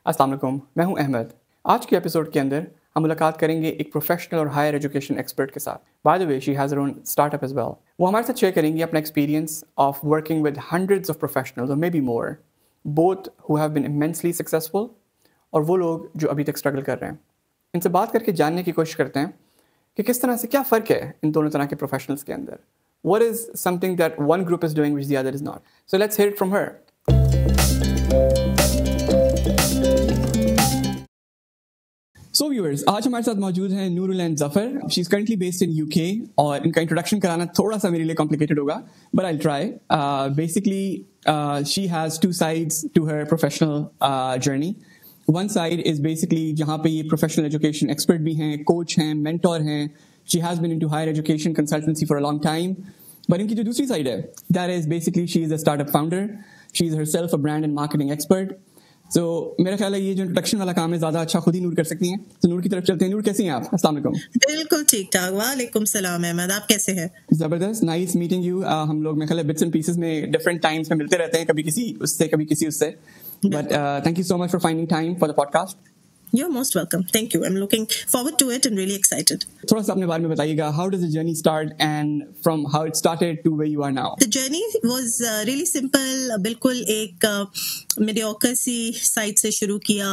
अस्सलाम वालेकुम, मैं हूं अहमद। आज के एपिसोड के अंदर हम मुलाकात करेंगे एक प्रोफेशनल और हायर एजुकेशन एक्सपर्ट के साथ। By the way she has her own startup as well. वो हमारे साथ शेयर करेंगी अपना experience of working with hundreds of professionals और maybe more, both who have been immensely successful और वो लोग जो अभी तक स्ट्रगल कर रहे हैं। इनसे बात करके जानने की कोशिश करते हैं कि किस तरह से क्या फ़र्क है इन दोनों तरह के प्रोफेशनल्स के अंदर। What is something that one group is doing which the other is not? So let's hear it from her. So viewers, आज हमारे साथ मौजूद हैं Noorul and Zafar. She is currently based in UK और इनका इंट्रोडक्शन कराना थोड़ा सा मेरे लिए कॉम्प्लिकेटेड होगा, but I try. Basically she has two sides to her professional journey. One side is basically जहाँ पे ये प्रोफेशनल एजुकेशन एक्सपर्ट भी हैं, कोच हैं, मेंटोर हैं। She has been into higher education consultancy for a long time. But इनकी जो दूसरी साइड है, that is basically she is a startup founder. She is herself a brand and marketing expert. So मेरा ख्याल है ये जो इंट्रोडक्शन वाला काम है ज़्यादा अच्छा खुद ही नूर कर सकती हैं। तो नूर की तरफ चलते हैं। नूर, कैसी हैं आप? अस्सलाम वालेकुम। बिल्कुल ठीक ठाक। वालेकुम सलाम अहमद, आप कैसे हैं? जबरदस्त, नाइस मीटिंग यू। हम लोग मेरे ख्याल है बिट्स एंड पीसेस में डिफरेंट टाइम्स में मिलते रहते हैं, कभी किसी उससे कभी किसी उससे। But thank you so much for finding time for the podcast. You're most welcome. Thank you. I'm looking forward to it and really excited. थोड़ा सा अपने बारे में बताइएगा, how does the journey start and from how it started to where you are now? The journey was really simple. बिल्कुल एक mediocre सी side से शुरू किया।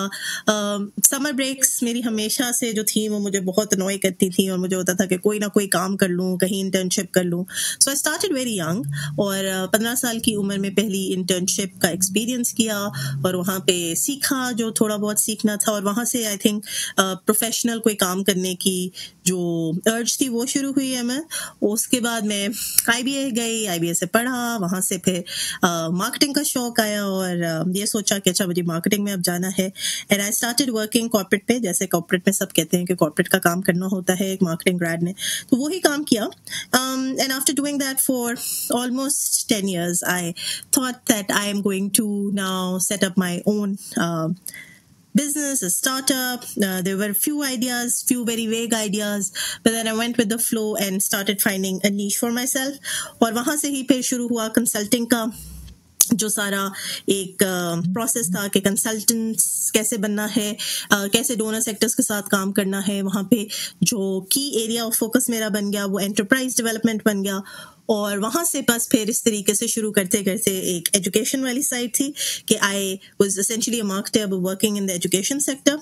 समर ब्रेक्स मेरी हमेशा से जो थी वो मुझे बहुत अनॉय करती थी और मुझे होता था कि कोई ना कोई काम कर लूँ, कहीं इंटर्नशिप कर लूँ। So I started very young और 15 साल की उम्र में पहली इंटर्नशिप का एक्सपीरियंस किया और वहाँ पे सीखा जो थोड़ा बहुत सीखना था, और वहाँ से आई थिंक प्रोफेशनल कोई काम करने की जो अर्ज थी वो शुरू हुई है। मैं उसके बाद मैं IBA गई, IBA से पढ़ा, वहाँ से फिर मार्केटिंग का शौक आया और ये सोचा कि अच्छा मुझे मार्केटिंग में अब जाना है। And I started working corporate पे, जैसे कॉर्पोरेट में सब कहते हैं कि कॉर्पोरेट का काम करना होता है एक मार्केटिंग ग्रेड ने, तो वही काम किया। And after doing that for almost 10 years I thought that I am going to now set up my own business, a startup. There were few ideas, few very vague ideas, but then I went with the flow and started finding a niche for myself. और वहाँ से ही फिर शुरू हुआ consulting का जो सारा एक प्रोसेस था कि कंसल्टेंट्स कैसे बनना है, कैसे डोनर सेक्टर्स के साथ काम करना है। वहाँ पे जो की एरिया ऑफ फोकस मेरा बन गया वो एंटरप्राइज डेवलपमेंट बन गया, और वहाँ से बस फिर इस तरीके से शुरू करते करते एक एजुकेशन वाली साइड थी कि I was essentially a marketer working in the education sector,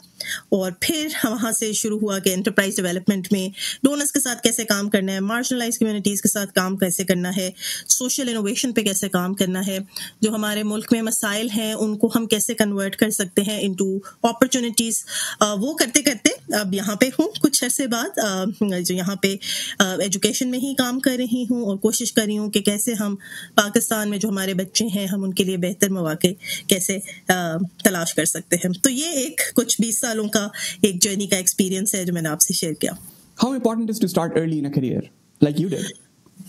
और फिर वहाँ से शुरू हुआ कि एंटरप्राइज डेवलपमेंट में डोनर्स के साथ कैसे काम करना है, मार्जिनलाइज कम्युनिटीज़ के साथ काम कैसे करना है, सोशल इनोवेशन पे कैसे काम करना है, जो हमारे मुल्क में मसाइल हैं उनको हम कैसे कन्वर्ट कर सकते हैं इनटू अपॉर्चुनिटीज़। वो करते करते अब यहाँ पे हूँ कुछ अरसे बाद, जो यहाँ पे एजुकेशन में ही काम कर रही हूँ और कोशिश कर रही हूँ कि कैसे हम पाकिस्तान में जो हमारे बच्चे हैं हम उनके लिए बेहतर मौके कैसे तलाश कर सकते हैं। तो ये एक कुछ 20 सालों का एक जर्नी का एक्सपीरियंस है जो मैंने आपसे शेयर किया। How important is to start early in a career like you did?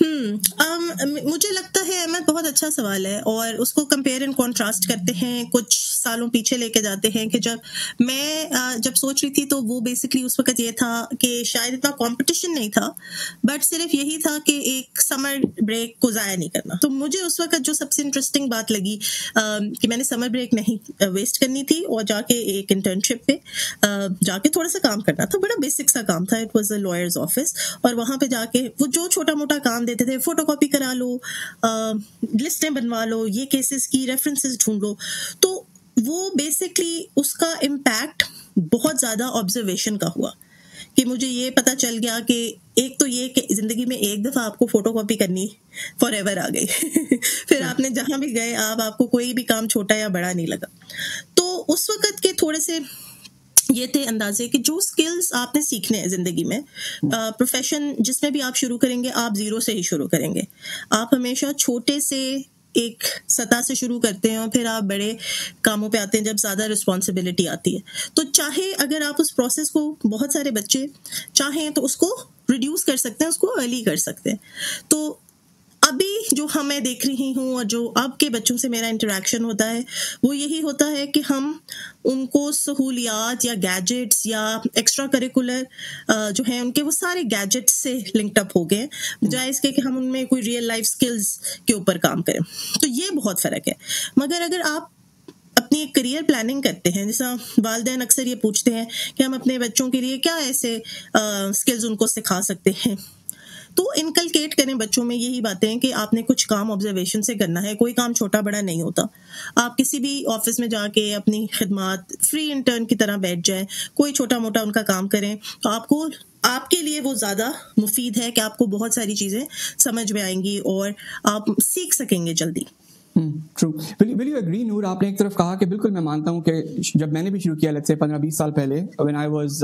मुझे लगता है अहमद बहुत अच्छा सवाल है, और उसको कंपेयर एंड कॉन्ट्रास्ट करते हैं, कुछ सालों पीछे लेके जाते हैं कि जब मैं जब सोच रही थी तो वो बेसिकली उस वक्त ये था कि शायद इतना कंपटीशन नहीं था, बट सिर्फ यही था कि एक समर ब्रेक को ज़ाया नहीं करना। तो मुझे उस वक्त जो सबसे इंटरेस्टिंग बात लगी कि मैंने समर ब्रेक नहीं वेस्ट करनी थी और जाके एक इंटर्नशिप पे जाके थोड़ा सा काम करना था। बड़ा बेसिक सा काम था, it was a lawyers office, और वहाँ पे जाके वो जो छोटा मोटा काम देते थे, फोटोकॉपी करा लो, लिस्टें बनवा लो, ये केसेस की रेफरेंसेस ढूंढ लो, तो वो बेसिकली उसका इम्पैक्ट बहुत ज़्यादा ऑब्जर्वेशन का हुआ कि मुझे ये पता चल गया कि एक तो ये कि ज़िंदगी में एक दफ़ा आपको फोटोकॉपी करनी फॉरएवर आ गई फिर आपने जहाँ भी गए आपको कोई भी काम छोटा या बड़ा नहीं लगा। तो उस वक़्त के थोड़े से ये थे अंदाजे कि जो स्किल्स आपने सीखने हैं ज़िंदगी में, प्रोफेशन जिसमें भी आप शुरू करेंगे आप ज़ीरो से ही शुरू करेंगे। आप हमेशा छोटे से एक सतह से शुरू करते हैं और फिर आप बड़े कामों पे आते हैं जब ज़्यादा रिस्पॉन्सिबिलिटी आती है। तो चाहे अगर आप उस प्रोसेस को, बहुत सारे बच्चे चाहें तो उसको रिड्यूस कर सकते हैं, उसको अर्ली कर सकते हैं। तो अभी जो मैं देख रही हूँ और जो अब के बच्चों से मेरा इंटरेक्शन होता है वो यही होता है कि हम उनको सहूलियात या गैजेट्स या एक्स्ट्रा करिकुलर जो हैं उनके वो सारे गैजेट्स से लिंक्ड अप हो गए, बजाय इसके कि हम उनमें कोई रियल लाइफ स्किल्स के ऊपर काम करें। तो ये बहुत फ़र्क है। मगर अगर आप अपनी एक करियर प्लानिंग करते हैं, जैसा वालिदैन अक्सर ये पूछते हैं कि हम अपने बच्चों के लिए क्या ऐसे स्किल्स उनको सिखा सकते हैं, तो इनकलकेट करें बच्चों में यही बातें कि आपने कुछ काम ऑब्जर्वेशन से करना है, कोई काम छोटा बड़ा नहीं होता। आप किसी भी ऑफिस में जाके अपनी खिदमत फ्री इंटर्न की तरह बैठ जाएं, कोई छोटा मोटा उनका काम करें, तो आपके लिए वो ज़्यादा मुफीद है कि आपको बहुत सारी चीज़ें समझ में आएंगी और आप सीख सकेंगे जल्दी। ट्रू। विल यू एग्री नूर, आपने एक तरफ कहा कि बिल्कुल मैं मानता हूँ कि जब मैंने भी शुरू किया लेट्स से 15-20 साल पहले, व्हेन आई वाज,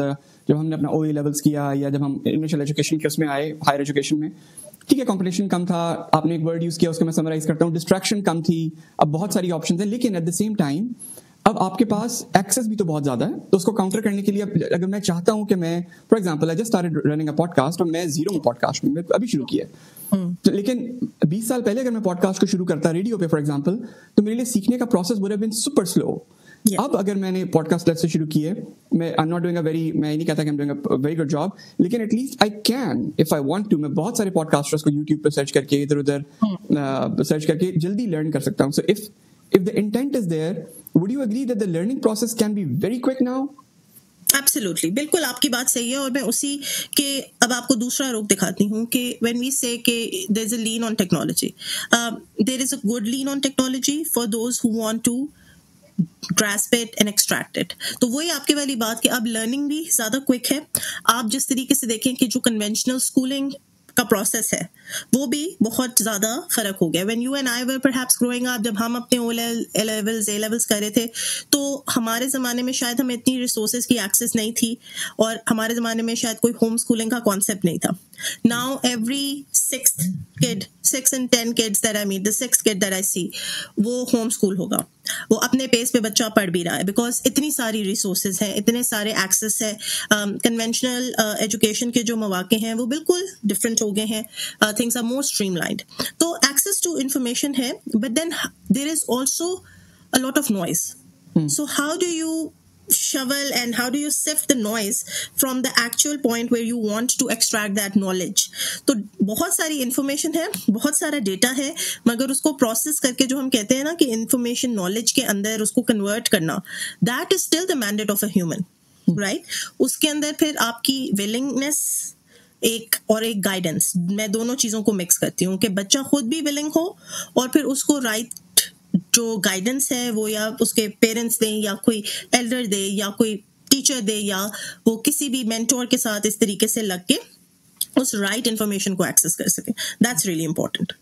जब हमने अपना OA लेवल्स किया या जब हम इनिशियल एजुकेशन के उसमें आए, हायर एजुकेशन में, ठीक है कंपटीशन कम था, आपने एक वर्ड यूज किया उसको मैं समराइज करता हूँ, डिस्ट्रैक्शन कम थी, अब बहुत सारी ऑप्शंस हैं, लेकिन एट द सेम टाइम अब आपके पास एक्सेस भी तो बहुत ज्यादा है, तो उसको काउंटर करने के लिए अगर मैं चाहता हूं कि मैं for example I just started running a podcast, और मैं जीरो में पॉडकास्ट में अभी शुरू किया, तो लेकिन 20 साल पहले अगर मैं पॉडकास्ट को शुरू करता रेडियो पे फॉर एग्जांपल, तो मेरे लिए सीखने का process would have been super slow. अब अगर मैंने पॉडकास्ट से शुरू किए, मैं आई एम नॉट डूइंग मैं नहीं कहता कि I am doing a very good job, लेकिन at least I can if I want to, मैं बहुत सारे पॉडकास्टर्स को यूट्यूब पे सर्च करके इधर उधर सर्च करके जल्दी लर्न कर सकता हूँ। सो if the intent is there, would you agree that the learning process can be very quick now? Absolutely, बिल्कुल आपकी बात सही है, और मैं उसी के अब आपको दूसरा रूप दिखाती हूँ कि when we say कि there is a lean on technology, there is a good lean on technology for those who want to grasp it and extract it। तो वही आपके वाली बात कि अब लर्निंग भी ज़्यादा क्विक है। आप जिस तरीके से देखें कि जो कन्वेंशनल स्कूलिंग का प्रोसेस है वो भी बहुत ज़्यादा फ़र्क हो गया। When you and I were perhaps growing up, जब हम अपने A levels कर रहे थे, तो हमारे ज़माने में शायद हमें इतनी रिसोर्सेज की एक्सेस नहीं थी, और हमारे ज़माने में शायद कोई होम स्कूलिंग का कॉन्सेप्ट नहीं था। Now every six and 10 kids that I meet, the sixth kid that I see, वो होम स्कूल होगा, वो अपने पेस पे बच्चा पढ़ भी रहा है, बिकॉज इतनी सारी रिसोर्सेज हैं, इतने सारे एक्सेस है। कन्वेंशनल एजुकेशन के जो मौके हैं वो बिल्कुल डिफरेंट हो गए हैं, थिंग्स आर मोर स्ट्रीमलाइंड, तो एक्सेस टू इंफॉर्मेशन है, but then there is also a lot of noise. So how do you shovel and how do you sift the noise from the actual point where you want to extract that knowledge? तो बहुत सारी information है, बहुत सारा data है, मगर उसको process करके जो हम कहते हैं ना कि information knowledge के अंदर उसको convert करना, that is still the mandate of a human, right? उसके अंदर फिर आपकी willingness और एक गाइडेंस, मैं दोनों चीज़ों को मिक्स करती हूँ कि बच्चा खुद भी विलिंग हो, और फिर उसको राइट जो गाइडेंस है वो या उसके पेरेंट्स दें, या कोई एल्डर दे, या कोई टीचर दे, या वो किसी भी मेंटोर के साथ इस तरीके से लग के उस राइट इन्फॉर्मेशन को एक्सेस कर सके। That's really important.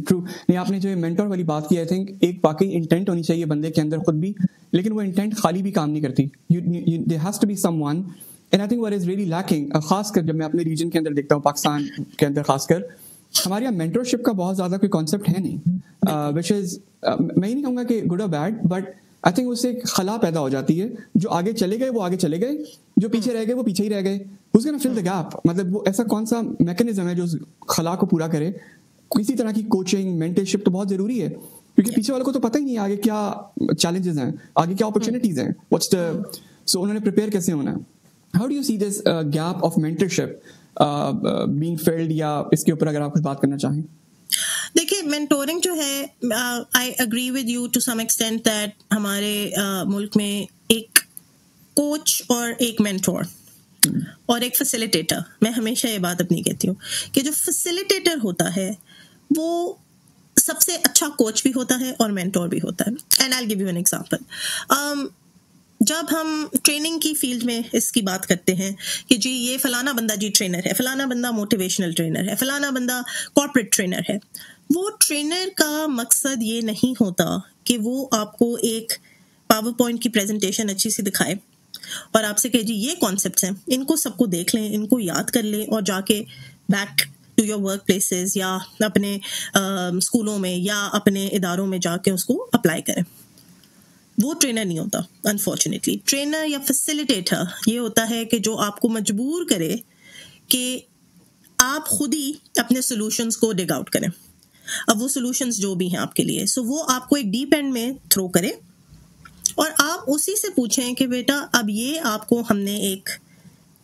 ट्रू। नहीं, आपने जो मेंटोर वाली बात की, आई थिंक एक वाकई इंटेंट होनी चाहिए बंदे के अंदर खुद भी, लेकिन वो इंटेंट खाली भी काम नहीं करती। There has to be someone, and I think what is really lacking, खासकर जब मैं अपने रीजन के अंदर देखता हूँ, पाकिस्तान के अंदर खासकर, हमारे यहाँ मेंटरशिप का बहुत ज्यादा कोई कॉन्सेप्ट है नहीं, विच इज मैं ही नहीं कहूँगा कि गुड और बैड, बट आई थिंक उससे एक खला पैदा हो जाती है। जो आगे चले गए वो आगे चले गए, जो पीछे रह गए वो पीछे ही रह गए। Who's gonna fill the gap? मतलब वो ऐसा कौन सा मैकेनिज्म है जो उस खला को पूरा करे? किसी तरह की कोचिंग, मेंटरशिप तो बहुत जरूरी है, क्योंकि पीछे वालों को तो पता ही नहीं है आगे क्या चैलेंजेस हैं, आगे क्या अपॉर्चुनिटीज हैं, व्हाट्स द, सो उन्होंने प्रिपेयर कैसे होना है। How do you see this gap of mentorship being field, या इसके ऊपर अगर आप कुछ बात करना चाहें? देखिए, मेंटोरिंग जो है, I agree with you to some extent that हमारे मुल्क में एक कोच और एक मेंटोर और एक फैसिलिटेटर, मैं हमेशा ये बात अपनी कहती हूँ कि जो फैसिलिटेटर होता है वो सबसे अच्छा कोच भी होता है और मेंटोर भी होता है। And I will give you an example. जब हम ट्रेनिंग की फील्ड में इसकी बात करते हैं कि जी ये फलाना बंदा जी ट्रेनर है, फलाना बंदा मोटिवेशनल ट्रेनर है, फलाना बंदा कॉर्पोरेट ट्रेनर है, वो ट्रेनर का मकसद ये नहीं होता कि वो आपको एक पावर पॉइंट की प्रेजेंटेशन अच्छी सी दिखाए और आपसे कहे जी ये कॉन्सेप्ट्स हैं, इनको सबको देख लें, इनको याद कर लें, और जाके back to your work places या अपने स्कूलों में या अपने इदारों में जाके उसको अप्लाई करें। वो ट्रेनर नहीं होता अनफॉर्चुनेटली। ट्रेनर या फैसिलिटेटर ये होता है कि जो आपको मजबूर करे कि आप खुद ही अपने सॉल्यूशंस को डिग आउट करें। अब वो सॉल्यूशंस जो भी हैं आपके लिए, सो वो आपको एक डीप एंड में थ्रो करे और आप उसी से पूछें कि बेटा अब ये आपको हमने एक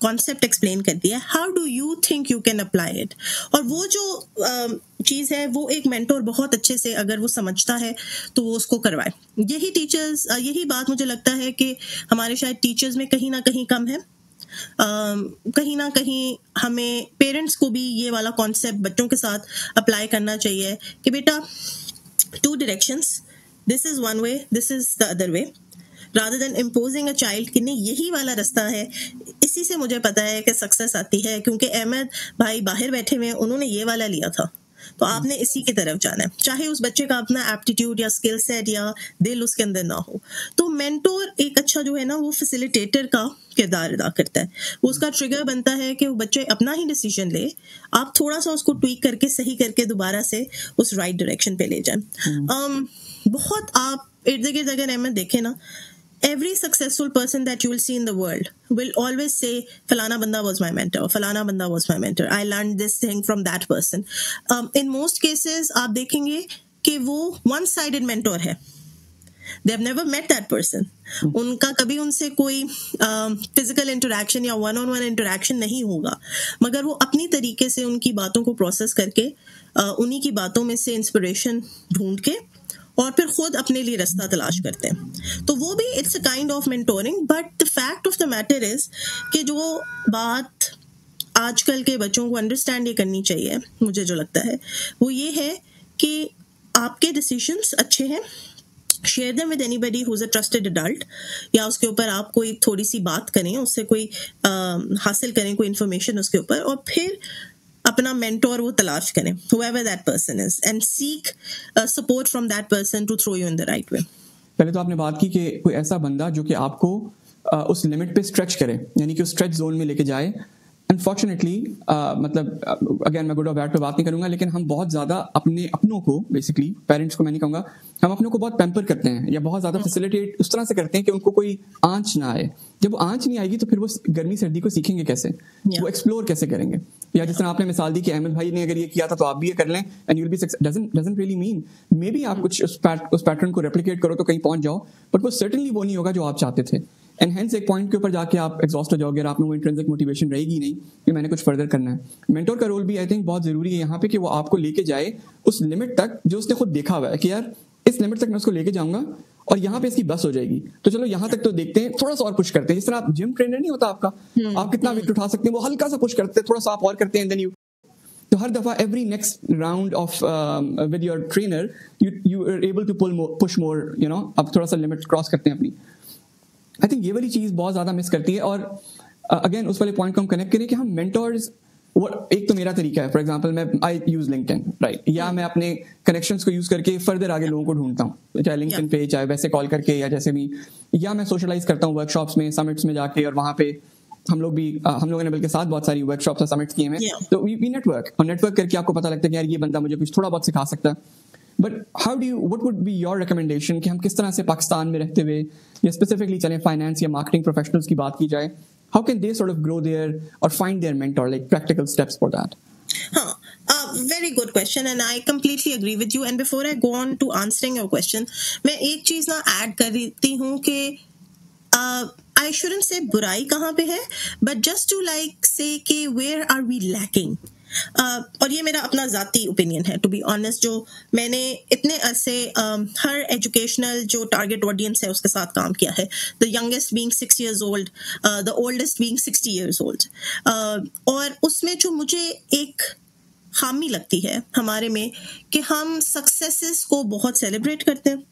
कॉन्सेप्ट एक्सप्लेन कर दिया, how do you think you can apply it? और वो जो चीज़ है वो एक मेंटोर बहुत अच्छे से अगर वो समझता है तो वो उसको करवाए. यही बात मुझे लगता है कि हमारे शायद टीचर्स में कहीं ना कहीं कम है. कहीं ना कहीं हमें पेरेंट्स को भी ये वाला कॉन्सेप्ट बच्चों के साथ अप्लाई करना चाहिए कि बेटा 2 directions, this is one way, this is the other way, rather than imposing a child कि नहीं यही वाला रास्ता है, इसी से मुझे पता है कि सक्सेस आती है क्योंकि अहमद भाई बाहर बैठे हुए उन्होंने ये वाला लिया था तो आपने इसी की तरफ जाना है, चाहे उस बच्चे का अपना एप्टीट्यूड या स्किल सेट या दिल उसके अंदर ना हो. तो मेंटोर एक अच्छा जो है ना वो फैसिलिटेटर का किरदार अदा करता है. वो उसका ट्रिगर बनता है कि वो बच्चे अपना ही डिसीजन ले, आप थोड़ा सा उसको ट्वीक करके सही करके दोबारा से उस राइट डायरेक्शन पे ले जाएं. बहुत आप इर्द गिर्द अगर अहमद देखें ना, every successful person that you will see in the world will always say falana banda was my mentor, falana banda was my mentor, I learned this thing from that person. In most cases आप देखेंगे कि वो one sided mentor है. They have never met that person. उनका कभी उनसे कोई physical interaction या one on one interaction नहीं होगा, मगर वो अपनी तरीके से उनकी बातों को प्रोसेस करके उन्हीं की बातों में से इंस्पिरेशन ढूंढ के और फिर खुद अपने लिए रास्ता तलाश करते हैं. तो वो भी it's a kind of mentoring. But the fact of the matter is कि जो बात आजकल के बच्चों को अंडरस्टैंड ये करनी चाहिए, मुझे जो लगता है वो ये है कि आपके डिसीजंस अच्छे हैं, share them with anybody who is a trusted adult, या उसके ऊपर आप कोई थोड़ी सी बात करें, उससे कोई हासिल करें कोई इन्फॉर्मेशन उसके ऊपर, और फिर अपना मेंटोर वो तलाश करें, whoever that person is, and seek support from that person to throw you in the right way. पहले तो आपने बात की कि कोई ऐसा बंदा जो कि आपको उस लिमिट पे स्ट्रेच करे, यानी कि उस स्ट्रेच जोन में लेके जाए. अनफॉर्चुनेटली मतलब अगेन मैं गुड और बैड पे बात नहीं करूंगा, लेकिन हम बहुत ज़्यादा अपनों को, बेसिकली पेरेंट्स को मैं नहीं कहूँगा, हम अपनों को बहुत पैम्पर करते हैं या बहुत ज़्यादा फैसिलिटेट उस तरह से करते हैं कि उनको कोई आंच ना आए. जब वो आंच नहीं आएगी तो फिर वो गर्मी सर्दी को सीखेंगे कैसे, वो एक्सप्लोर कैसे करेंगे. या जिस तरह आपने मिसाल दी कि अहमद भाई ने अगर ये किया था तो आप भी ये कर लें and you will be doesn't really mean may be आप कुछ उस पैटर्न को रेप्लिकेट करो तो कहीं पहुंच जाओ, बट वो सर्टेनली वो नहीं होगा जो आप चाहते थे. एंड हेंस एक पॉइंट के ऊपर जाके आप एग्जॉस्ट हो जाओगे और आप में वो इंट्रिंसिक मोटिवेशन रहेगी नहीं कि मैंने कुछ फर्दर करना है. मेंटोर का रोल भी आई थिंक बहुत जरूरी है यहाँ पे कि वो आपको लेके जाए उस लिमिट तक जो उसने खुद देखा हुआ है कि यार इस लिमिट तक मैं उसको लेके जाऊंगा और यहाँ पे इसकी बस हो जाएगी, तो चलो यहाँ तक तो देखते हैं, थोड़ा सा और पुश करते हैं. जिस तरह आप जिम ट्रेनर नहीं होता आपका, आप कितना वेट उठा सकते हैं, वो हल्का सा पुश करते हैं, थोड़ा सा आप और करते हैं, देन यू, तो हर दफा every next round of with your trainer you are able to push more, you know, अब थोड़ा सा लिमिट क्रॉस करते हैं अपनी. आई थिंक ये वाली चीज बहुत ज्यादा मिस करती है. और अगेन उस वाले पॉइंट को हम कनेक्ट करें कि हम मेंटोर्स, एक तो मेरा तरीका है, फॉर एग्जांपल मैं आई यूज लिंक्डइन, राइट, या मैं अपने कनेक्शंस को यूज करके फर्दर आगे लोगों को ढूंढता हूँ, चाहे लिंक्डइन पे, चाहे वैसे कॉल करके या जैसे भी, या मैं सोशलाइज करता हूँ वर्कशॉप्स में, समिट्स में जाके, और वहाँ पे हम लोगों ने बल्कि साथ बहुत सारी वर्कशॉप्स और समिट्स किए हैं, तो वी नेटवर्क, और नेटवर्क करके आपको पता लगता है कि यार ये बंदा मुझे कुछ थोड़ा बहुत सिखा सकता है. But what would be your recommendation कि हम किस तरह से पाकिस्तान में रहते हुए, या स्पेसिफिकली चलें फाइनेंस या मार्केटिंग प्रोफेशनल्स की बात की जाए, how can they sort of grow there or find their mentor, like practical steps for that? Very good question, and I completely agree with you. And before I go on to answering your question, मैं एक चीज ना add कर रही हूँ कि I shouldn't say बुराई कहाँ पे है, but just to like say कि where are we lacking. और ये मेरा अपना ज़ाती ओपिनियन है, टू बी ऑनेस्ट. जो मैंने इतने अरसे हर एजुकेशनल जो टारगेट ऑडियंस है उसके साथ काम किया है, the youngest being 6 years old, the oldest being 60 years old, और उसमें जो मुझे एक खामी लगती है हमारे में कि हम सक्सेसेस को बहुत सेलिब्रेट करते हैं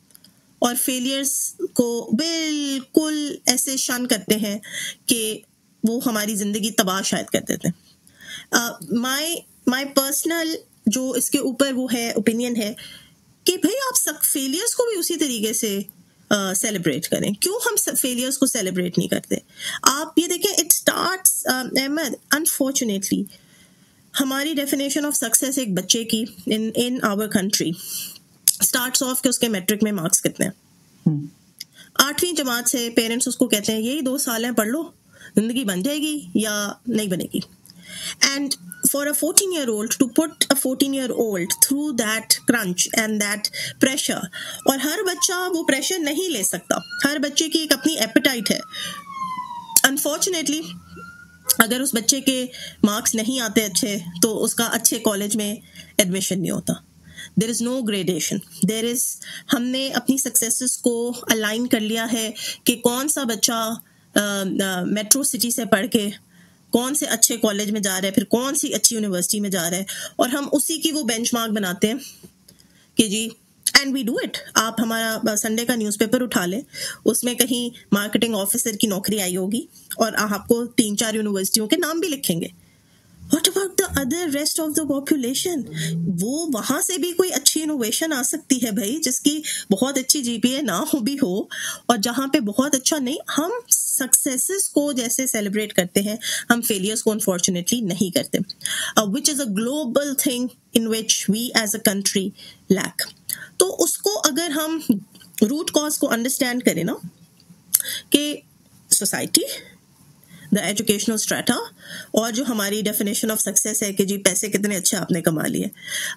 और फेलियर्स को बिल्कुल ऐसे शन करते हैं कि वो हमारी ज़िंदगी तबाह शायद कर देते हैं. माय पर्सनल जो इसके ऊपर वो है ओपिनियन है कि भाई आप सब फेलियर्स को भी उसी तरीके से सेलिब्रेट करें. क्यों हम सब फेलियर्स को सेलिब्रेट नहीं करते? आप ये देखें, इट स्टार्ट्स, अहमद, अनफॉर्चुनेटली हमारी डेफिनेशन ऑफ सक्सेस एक बच्चे की in our country starts off कि उसके मैट्रिक में मार्क्स कितने हैं. 8वीं जमात से पेरेंट्स उसको कहते हैं यही 2 साल हैं, पढ़ लो, जिंदगी बन जाएगी या नहीं बनेगी. And for a 14-year-old to put a 14-year-old through that crunch and that pressure, और हर बच्चा वो प्रेशर नहीं ले सकता, हर बच्चे की एक अपनी एपेटाइट है. Unfortunately अगर उस बच्चे के मार्क्स नहीं आते अच्छे तो उसका अच्छे कॉलेज में एडमिशन नहीं होता. There is no gradation. There is, हमने अपनी सक्सेसेस को अलाइन कर लिया है कि कौन सा बच्चा मेट्रो सिटी से पढ़ के कौन से अच्छे कॉलेज में जा रहा है, फिर कौन सी अच्छी यूनिवर्सिटी में जा रहा है, और हम उसी की वो बेंचमार्क बनाते हैं कि जी, एंड वी डू इट. आप हमारा संडे का न्यूज़पेपर उठा लें, उसमें कहीं मार्केटिंग ऑफिसर की नौकरी आई होगी और आपको 3-4 यूनिवर्सिटियों के नाम भी लिखेंगे. What about the other rest of the population? वो वहां से भी कोई अच्छी इनोवेशन आ सकती है भाई, जिसकी बहुत अच्छी जीपीए ना हो भी हो, और जहां पे बहुत अच्छा नहीं. हम सक्सेसेस को जैसे सेलिब्रेट करते हैं, हम फेलियर्स को अनफॉर्चुनेटली नहीं करते, which is a global thing in which we as a country lack. तो उसको अगर हम रूट कॉज को अंडरस्टैंड करें ना, कि सोसाइटी, द एजुकेशनल स्ट्रेटा, और जो हमारी डेफिनेशन ऑफ सक्सेस है कि जी पैसे कितने अच्छे आपने कमा लिए,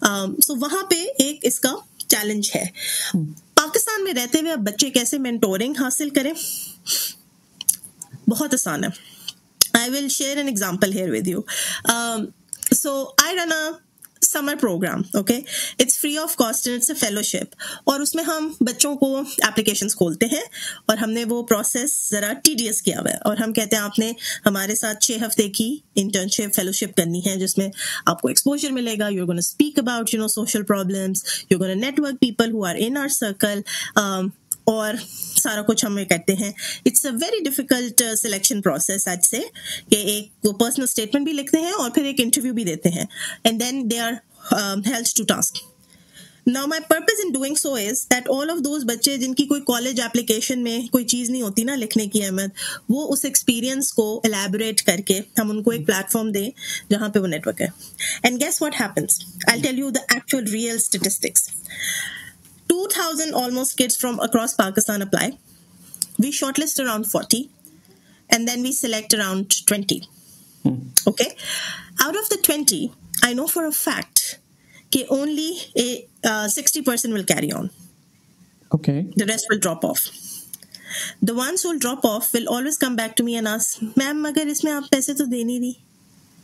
सो वहाँ पे एक इसका चैलेंज है. पाकिस्तान में रहते हुए अब बच्चे कैसे मेंटोरिंग हासिल करें? बहुत आसान है. I will share an example here with you. So I run a summer program, okay, it's free of cost and it's a fellowship, और उसमें हम बच्चों को एप्लीकेशंस खोलते हैं, और हमने वो प्रोसेस ज़रा टीडियस किया हुआ है, और हम कहते हैं आपने हमारे साथ 6 हफ्ते की इंटर्नशिप फेलोशिप करनी है, जिसमें आपको एक्सपोजर मिलेगा, you are gonna speak about social problems, you are gonna network people who are in our circle, और सारा कुछ हम करते हैं. It's a very difficult selection process आज से, कि एक वो पर्सनल स्टेटमेंट भी लिखते हैं और फिर एक इंटरव्यू भी देते हैं, and then they are held to task. Now my purpose in doing so is that all of those बच्चे जिनकी कोई कॉलेज एप्लीकेशन में कोई चीज़ नहीं होती ना लिखने की अहमद, वो उस एक्सपीरियंस को एलैबोरेट करके हम उनको एक प्लेटफॉर्म दें जहाँ पे वो नेटवर्क है. And guess what happens? I'll tell you the actual real statistics. 2,000 almost kids from across Pakistan apply. We shortlist around 40, and then we select around 20. Okay? Out of the 20, I know for a fact that only 60% will carry on. Okay. The rest will drop off. The ones who will drop off will always come back to me and ask, "Ma'am, magar isme aap paise to de nahi rahi."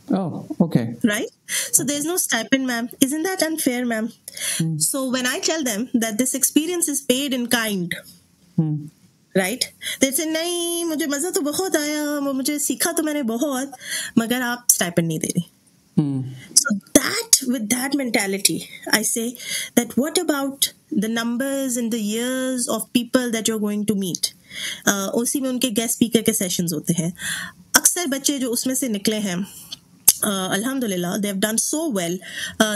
Oh, okay. Right? So there's no stipend, ma'am. Isn't that unfair, ma'am? So when I tell them that this experience is paid in kind, right? They say, नहीं, मुझे मजा तो बहुत आया, मुझे सीखा तो मैंने बहुत, मगर आप stipend नहीं दे रही. So that, with that mentality, I say that what about the numbers and the years of people that you're going to meet? उसी में उनके guest speaker के sessions होते हैं. अक्सर बच्चे जो उसमें से निकले हैं, Alhamdulillah, they have done so well.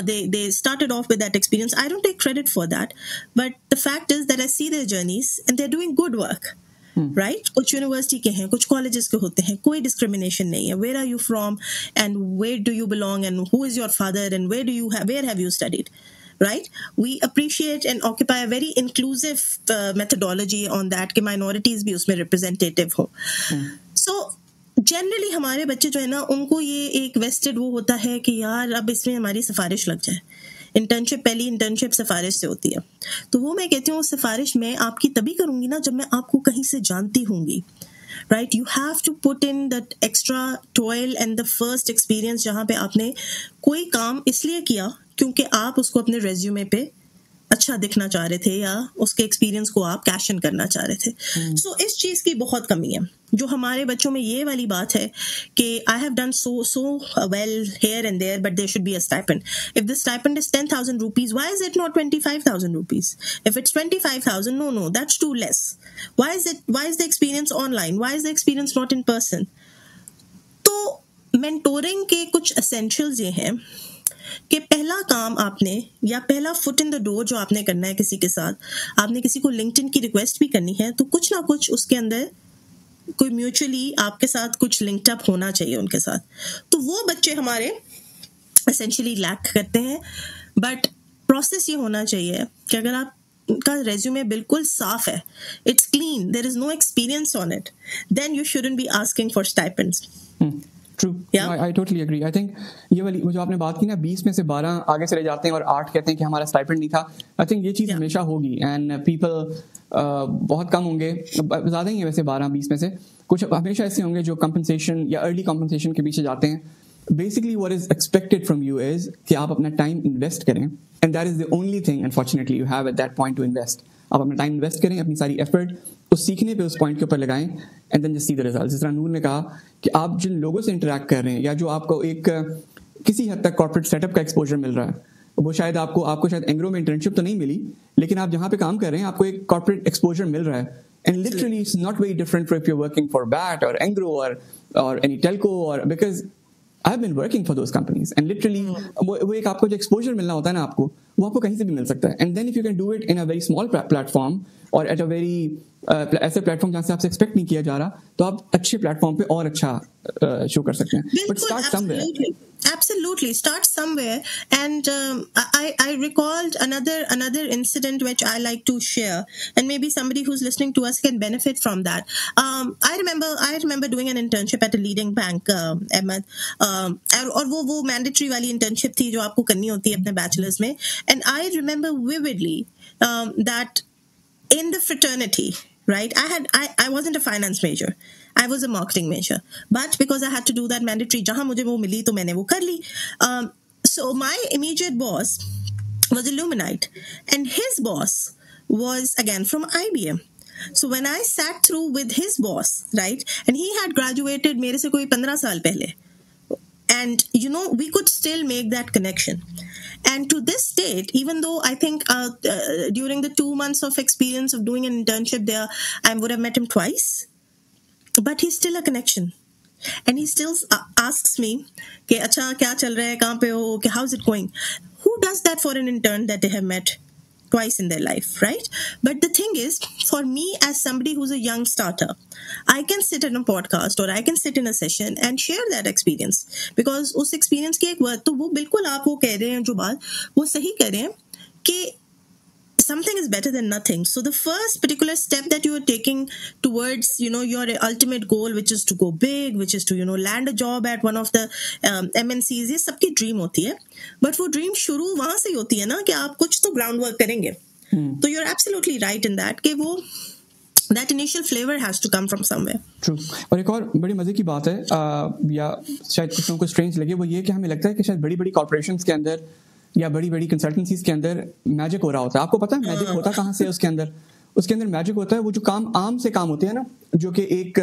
They started off with that experience. I don't take credit for that, but the fact is that I see their journeys and they're doing good work. Right? कुछ university के हैं, कुछ colleges के होते हैं, कोई discrimination नहीं है. Where are you from and where do you belong and who is your father and where have you studied? Right? We appreciate and occupy a very inclusive methodology on that कि minorities भी उसमें representative हो. So generally हमारे बच्चे जो है ना, उनको ये एक वेस्टेड वो होता है कि यार अब इसमें हमारी सिफारिश लग जाए. इंटर्नशिप, पहली इंटर्नशिप सिफारिश से होती है, तो वो मैं कहती हूँ सिफारिश मैं आपकी तभी करूँगी ना जब मैं आपको कहीं से जानती होंगी. Right? You have to put in that extra toil and the first experience जहाँ पे आपने कोई काम इसलिए किया क्योंकि आप उसको अपने रेज्यूमे पे अच्छा दिखना चाह रहे थे, या उसके एक्सपीरियंस को आप कैश इन करना चाह रहे थे. सो इस चीज़ की बहुत कमी है. जो हमारे बच्चों में ये वाली बात है कि I have done so well here and there, but there should be a stipend. If the stipend is 10,000 rupees, why is it not 25,000 rupees? If it's 25,000, no, that's too less. Why is the experience online? Why is the experience not in person? तो mentoring के कुछ essentials ये हैं कि पहला काम आपने, या पहला फुट इन द डोर जो आपने करना है किसी के साथ, आपने किसी को लिंक्डइन की रिक्वेस्ट भी करनी है, तो कुछ ना कुछ उसके अंदर कोई म्यूचुअली आपके साथ कुछ लिंक्ड अप होना चाहिए उनके साथ. तो वो बच्चे हमारे एसेंशियली लैक करते हैं. बट प्रोसेस ये होना चाहिए कि अगर आपका रेज्यूमे बिल्कुल साफ है, it's clean, there is no experience on it, then you shouldn't be asking for stipends. True. Yeah. I totally agree. I think ये वाली जो आपने बात की ना, 20 में से 12 आगे चले जाते हैं और 8 कहते हैं कि हमारा स्टाइपेंड नहीं था. I think ये चीज़ हमेशा होगी, and people बहुत कम होंगे, ज़्यादा ही है वैसे 12-20 में से, कुछ हमेशा ऐसे होंगे जो कंपनसेशन या अर्ली कंपनसेशन के पीछे जाते हैं. Basically what is expected from you is कि आप अपना टाइम इन्वेस्ट करें, and that is the only thing unfortunately you have at that point to invest. आप अपना टाइम इन्वेस्ट करें, अपनी सारी एफर्ट उस सीखने पे, उस पॉइंट के ऊपर लगाएं, and then just see the results. जिस तरह नूर ने कहा कि आप जिन लोगों से इंटरेक्ट कर रहे हैं या जो आपको एक किसी हद तक कॉर्पोरेट सेटअप का एक्सपोजर मिल रहा है, वो शायद आपको शायद एंग्रो में इंटर्नशिप तो नहीं मिली, लेकिन आप जहाँ पे काम कर रहे हैं आपको एक कॉर्पोरेट एक्सपोजर मिल रहा है. And literally it's not very different if you're working for BAT or Engro or any telco, or because I've been working for those companies and literally वो एक आपको जो एक्सपोजर मिलना होता है ना आपको, वो आपको कहीं से भी मिल सकता है. And then if you can do it in a very small platform or at a very ऐसे प्लेटफॉर्म जहाँ से आपसे एक्सपेक्ट नहीं किया जा रहा, तो आप अच्छे प्लेटफॉर्म पे और अच्छा शो कर सकते हैं. But start somewhere. Absolutely, start somewhere. And I recalled another incident which I like to share, and maybe somebody who's listening to us can benefit from that. I remember doing an internship at a leading bank, Ahmed, और वो mandatory वाली internship थी जो आपको करनी होती है अपने bachelor's में. And I remember vividly that in the fraternity, right, I wasn't a finance major. I was a marketing major, but because I had to do that mandatory, जहाँ मुझे वो मिली तो मैंने वो कर ली. So my immediate boss was Illuminite, and his boss was again from IBM. So when I sat through with his boss, right, and he had graduated मेरे से कोई 15 साल पहले, and we could still make that connection. And to this date, even though I think during the 2 months of experience of doing an internship there, I would have met him twice. But he's still a connection, and he still asks me कि अच्छा क्या चल रहा है, कहाँ पे हो, कि how's it going. Who does that for an intern that they have met twice in their life, right? But the thing is, for me as somebody who's a young starter, I can sit in a podcast or I can sit in a session and share that experience, because उस experience की एक बात तो वो बिल्कुल आप वो कह रहे हैं जो बात वो सही कह रहे हैं कि something is better than nothing. So the first particular step that you are taking towards, your ultimate goal, which is to go big, which is to, land a job at one of the MNCs, ये सबकी dream होती है. But वो dream शुरू वहाँ से ही होती है ना कि आप कुछ तो ground work करेंगे. तो you're absolutely right in that कि वो that initial flavor has to come from somewhere. True. और एक और बड़ी मजे की बात है, या शायद कुछ लोगों को strange लगे, वो ये कि हमें लगता है कि शायद बड़ी-बड़ी corporations के अंदर या बड़ी-बड़ी कंसल्टेंसीज के अंदर मैजिक हो रहा होता है. आपको पता है मैजिक होता कहाँ से है? उसके अंदर मैजिक होता है वो जो काम आम से काम होते हैं ना, जो कि एक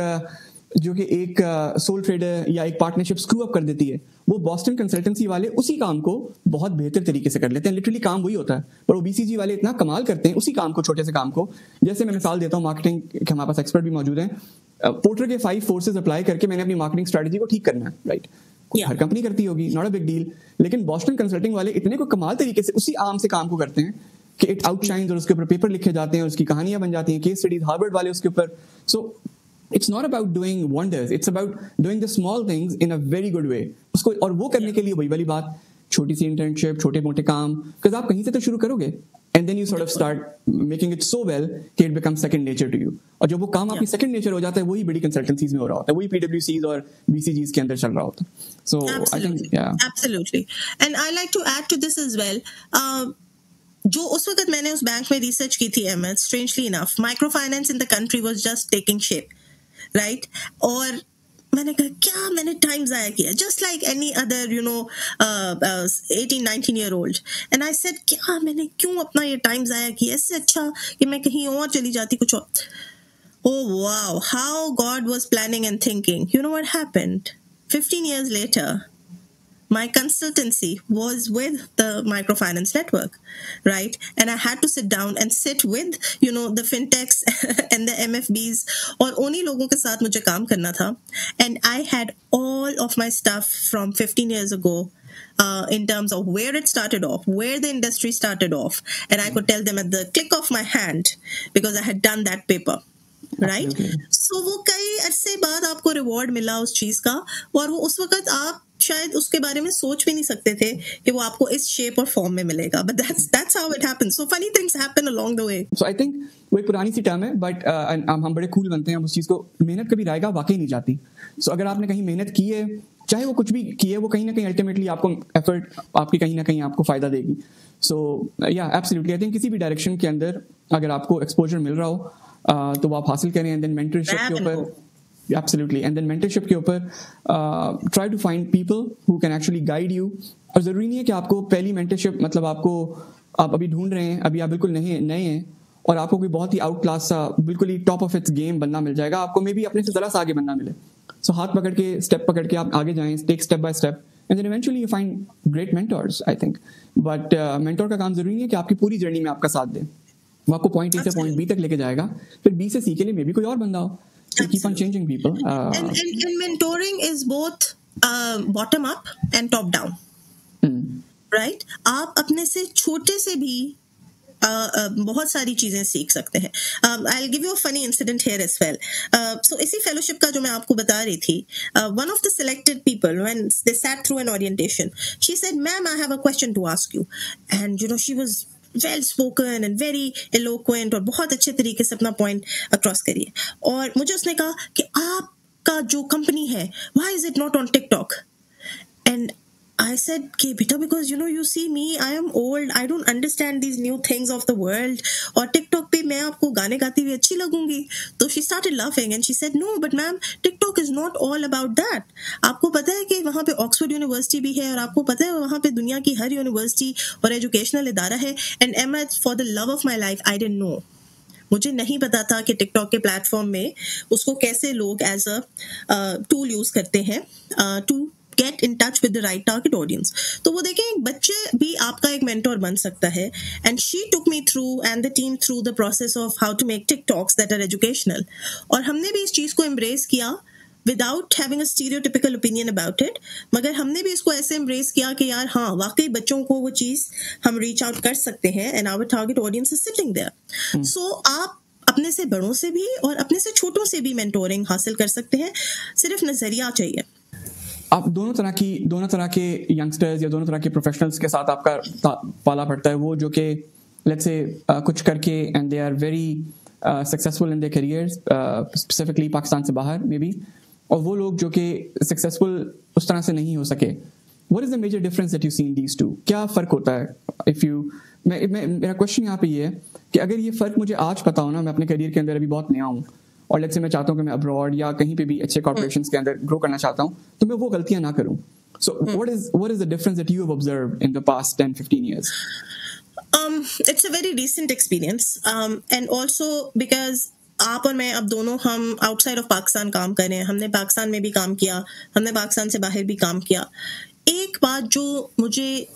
सोल ट्रेडर या एक पार्टनरशिप स्क्रू अप कर देती है, वो बॉस्टन कंसल्टेंसी वाले उसी काम को बहुत बेहतर तरीके से कर लेते हैं. लिटरली काम वही होता है, पर वो BCG वाले इतना कमाल करते हैं उसी काम को, छोटे से काम को. जैसे मैं मिसाल देता हूँ, मार्केटिंग के हमारे पास एक्सपर्ट भी मौजूद हैं. पोर्टर के 5 फोर्सेस अप्लाई करके मैंने अपनी मार्केटिंग स्ट्रेटजी को ठीक करना है, राइट? हर कंपनी करती होगी, नॉट अ बिग डील. लेकिन बॉस्टन कंसल्टिंग वाले इतने को कमाल तरीके से उसी आम से काम को करते हैं कि इट आउटशाइंस, और उसके ऊपर पेपर लिखे जाते हैं, उसकी कहानियां बन जाती हैं, केस स्टडीज हार्वर्ड वाले उसके ऊपर. So it's not about doing wonders, it's about doing the small things in a very good way. उसको और वो करने के लिए वही वाली बात, छोटी सी इंटर्नशिप, छोटे मोटे काम, बिकॉज आप कहीं से तो शुरू करोगे, and then you sort of start making it so well कि it becomes second nature to you. और जब वो काम आपकी second nature हो जाता है, वही बड़ी consultancies में हो रहा होता है, वही PwCs और BCGs के अंदर चल रहा होता है. So I think, yeah. Absolutely. And I like to add to this as well. जो उस वक्त मैंने उस बैंक में रिसर्च की थी, Ahmed, strangely enough, microfinance in the country was just taking shape, right? और मैंने कहा क्या मैंने टाइम ज़ाया किया, just like any other 18-19 year old. And I said क्या मैंने क्यों अपना ये टाइम ज़ाया किया, इससे अच्छा कि मैं कहीं और चली जाती कुछ और. Oh wow, how God was planning and thinking. You know what happened? 15 years later, my consultancy was with the microfinance network, right? And I had to sit down and sit with, the fintechs and the MFBs, और उन्हीं लोगों के साथ मुझे काम करना था. And I had all of my stuff from 15 years ago, in terms of where it started off, where the industry started off, and I could tell them at the click of my hand because I had done that paper. Right? So वो कई अरसे बाद आपको reward मिला उस चीज का, और वो उस वक्त आप शायद उसके बारे में सोच भी नहीं सकते थे कि वो आपको इस शेप और फॉर्म में मिलेगा. But that's how it happens. So funny things happen along the way. So I think वो एक पुरानी सी टर्म है, बट हम बड़े कूल बनते हैं, उस चीज को मेहनत कभी रायगा वाकई नहीं जाती. So अगर आपने कहीं मेहनत की है चाहे वो कुछ भी किए, वो कहीं ना कहीं अल्टीमेटली आपको एफर्ट आपकी कहीं ना कहीं आपको फायदा देगी. सो या एब्सोल्युटली आई थिंक किसी भी डायरेक्शन के अंदर अगर आपको एक्सपोजर मिल रहा हो तो वो आप हासिल करें. एंड देन मेंटरशिप के ऊपर, absolutely, and then mentorship के ऊपर try to find people who can actually guide you. और ज़रूरी नहीं है कि आपको पहली mentorship मतलब आप अभी ढूंढ रहे हैं, अभी आप बिल्कुल नए हैं और आपको कोई बहुत ही आउट क्लास सा बिल्कुल ही टॉप ऑफ इट्स गेम बनना मिल जाएगा. आपको मे बी अपने से ज़रा सा आगे बनना मिले. सो हाथ पकड़ के, स्टेप पकड़ के आप आगे जाएं, take step by step, and then eventually you find great mentors I think. But mentor का काम ज़रूरी नहीं है कि आपकी पूरी जर्नी में आपका साथ दे. वो आपको पॉइंट ए से पॉइंट बी तक लेके जाएगा, फिर बी से सी के लिए मे बी कोई और बंदा हो. You keep on changing people. And mentoring is both bottom up and top down. Right? आप अपने से छोटे से भी बहुत सारी चीजें सीख सकते हैं. I'll give you a funny incident here as well. So इसी fellowship का जो मैं आपको बता रही थी, one of the selected people, when they sat through an orientation, she said, "Ma'am, I have a question to ask you." And she was well spoken and very eloquent और बहुत अच्छे तरीके से अपना पॉइंट अक्रॉस करिए. और मुझे उसने कहा कि आपका जो कंपनी है, why is it not on TikTok? And I said, okay, beta, because you see me, I am old, I don't understand these new things of the world. और TikTok पे मैं आपको गाने गाती हुई अच्छी लगूंगी. तो she started laughing and she said, no, but ma'am, TikTok is not all about that. आपको पता है कि वहाँ पे ऑक्सफोर्ड यूनिवर्सिटी भी है और आपको पता है वहाँ पे दुनिया की हर यूनिवर्सिटी और एजुकेशनल इदारा है. And Emma, for the love of my life, I didn't know. मुझे नहीं पता था कि टिकटॉक के प्लेटफॉर्म में उसको कैसे लोग एज अ टूल यूज करते हैं to get in touch with the right target audience. तो वो देखें, एक बच्चे भी आपका एक mentor बन सकता है. And she took me through and the team through the process of how to make TikToks that are educational. और हमने भी इस चीज को embrace किया without having a stereotypical opinion about it. मगर हमने भी इसको ऐसे embrace किया कि यार हाँ, वाकई बच्चों को वो चीज हम reach out कर सकते हैं and our target audience is sitting there. So आप अपने से बड़ों से भी और अपने से छोटों से भी mentoring हासिल कर सकते हैं. सिर्फ नजरिया चाहिए. आप दोनों तरह के यंगस्टर्स या दोनों तरह के प्रोफेशनल्स के साथ आपका पाला पड़ता है. वो जो कि लेट्स से कुछ करके and they are very successful in their careers, specifically Pakistan से बाहर मे बी, और वो लोग जो कि सक्सेसफुल उस तरह से नहीं हो सके. What is the major difference that you see in these two? क्या फ़र्क होता है? मेरा क्वेश्चन यहाँ पे ये है कि अगर ये फ़र्क मुझे आज पता हो ना, मैं अपने करियर के अंदर अभी बहुत नया हूँ और लेट्स से मैं चाहता हूँ कि मैं अब्रॉड या कहीं पे भी अच्छे कॉर्पोरेशंस के अंदर ग्रो करना चाहता हूँ, तो मैं वो गलतियां ना करूँ. So what is the difference that you have observed in the past 10-15 years? It's a very recent experience, and also because आप और मैं अब दोनों हम आउटसाइड ऑफ पाकिस्तान काम कर रहे हैं. हमने पाकिस्तान में भी काम किया, हमने पाकिस्तान से बाहर भी काम किया. एक बात जो मुझे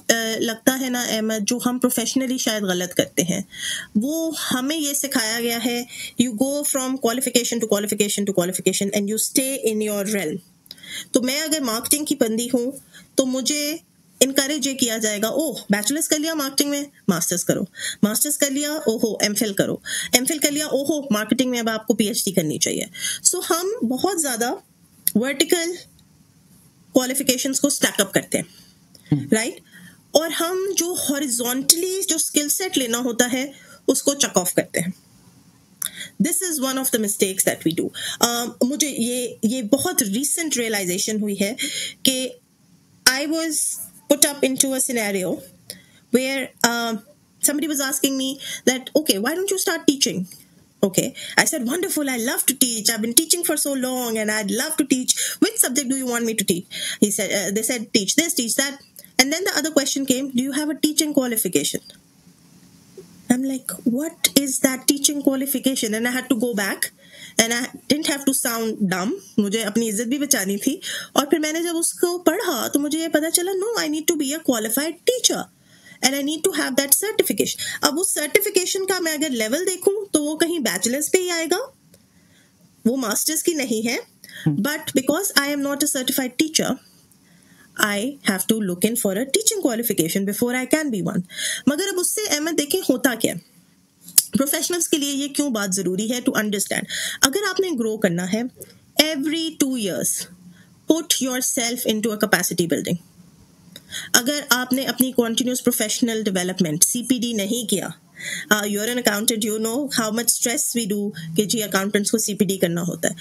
लगता है ना अहमद, जो हम प्रोफेशनली शायद गलत करते हैं, वो हमें ये सिखाया गया है, you go from qualification to qualification to qualification and you stay in your realm. तो मैं अगर मार्केटिंग की बंदी हूँ तो मुझे इनकरेज ये किया जाएगा, ओह बैचलर्स कर लिया मार्केटिंग में, मास्टर्स करो, मास्टर्स कर लिया, ओहो एमफिल करो, एमफिल कर लिया, ओहो मार्केटिंग में अब आपको पीएचडी करनी चाहिए. सो हम बहुत ज्यादा वर्टिकल क्वालिफिकेशंस को स्टैक अप करते हैं, राइट? और हम जो हॉरिजॉन्टली जो स्किल सेट लेना होता है उसको चक ऑफ करते हैं. This is one of the mistakes that we do. मुझे ये बहुत रिसेंट रियलाइजेशन हुई है कि I was put up into a scenario where somebody was asking me that, okay, why don't you start teaching? Okay, I said, wonderful, I love to teach, I've been teaching for so long and I'd love to teach. Which subject do you want me to teach? He said, they said, teach this, teach that. And then the other question came, do you have a teaching qualification? I'm like, what is that teaching qualification? And I had to go back and I didn't have to sound dumb. मुझे अपनी इज्जत भी बचानी थी. और फिर मैंने जब उसको पढ़ा तो मुझे ये पता चला, no, I need to be a qualified teacher and I need to have that certification. अब उस सर्टिफिकेशन का मैं अगर लेवल देखूं तो वो कहीं बैचलर्स पे ही आएगा, वो मास्टर्स की नहीं है. But because I am not a certified teacher, I have to look in for a teaching qualification before I can be one. मगर अब उससे अहमद देखें होता क्या है. प्रोफेशनल्स के लिए ये क्यों बात जरूरी है टू अंडरस्टैंड. अगर आपने ग्रो करना है, every 2 years put yourself into a capacity building. अगर आपने अपनी continuous professional development CPD नहीं किया, you're an accountant, you know how much stress we do कि जी accountants को CPD करना होता है.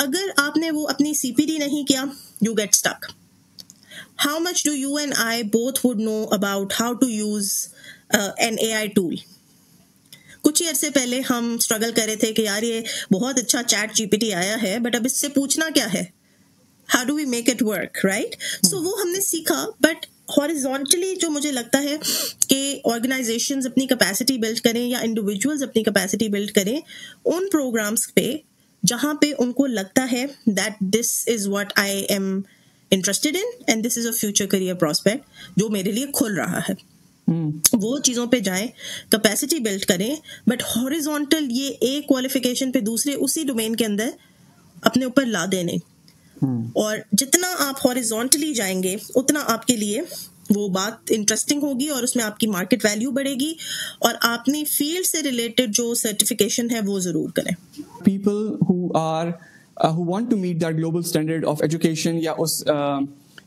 अगर आपने वो अपनी CPD नहीं किया, you get stuck. how much do you and I both would know about how to use an AI tool? कुछ ही अरसे पहले हम स्ट्रगल कर रहे थे कि यार ये बहुत अच्छा चैट जीपीटी आया है, बट अब इससे पूछना क्या है, how do we make it work, right? So वो हमने सीखा, बट हॉरिजॉन्टली जो मुझे लगता है कि ऑर्गेनाइजेशंस अपनी कैपेसिटी बिल्ड करें या इंडिविजुअल्स अपनी कैपेसिटी बिल्ड करें उन प्रोग्राम्स पे जहाँ पे उनको लगता है that this is what I am interested in and this is a future career prospect जो मेरे लिए खुल रहा है, वो चीजों पे जाएं, कैपेसिटी बिल्ड करें, बट हॉरिजॉन्टल ये एक क्वालिफिकेशन पे दूसरे उसी डोमेन के अंदर अपने ऊपर ला देने। और जितना आप हॉरिजॉन्टली जाएंगे उतना आपके लिए वो बात इंटरेस्टिंग होगी और उसमें आपकी मार्केट वैल्यू बढ़ेगी, और आपने फील्ड से रिलेटेड जो सर्टिफिकेशन है वो जरूर करें। People who want to meet that global standard of education या उस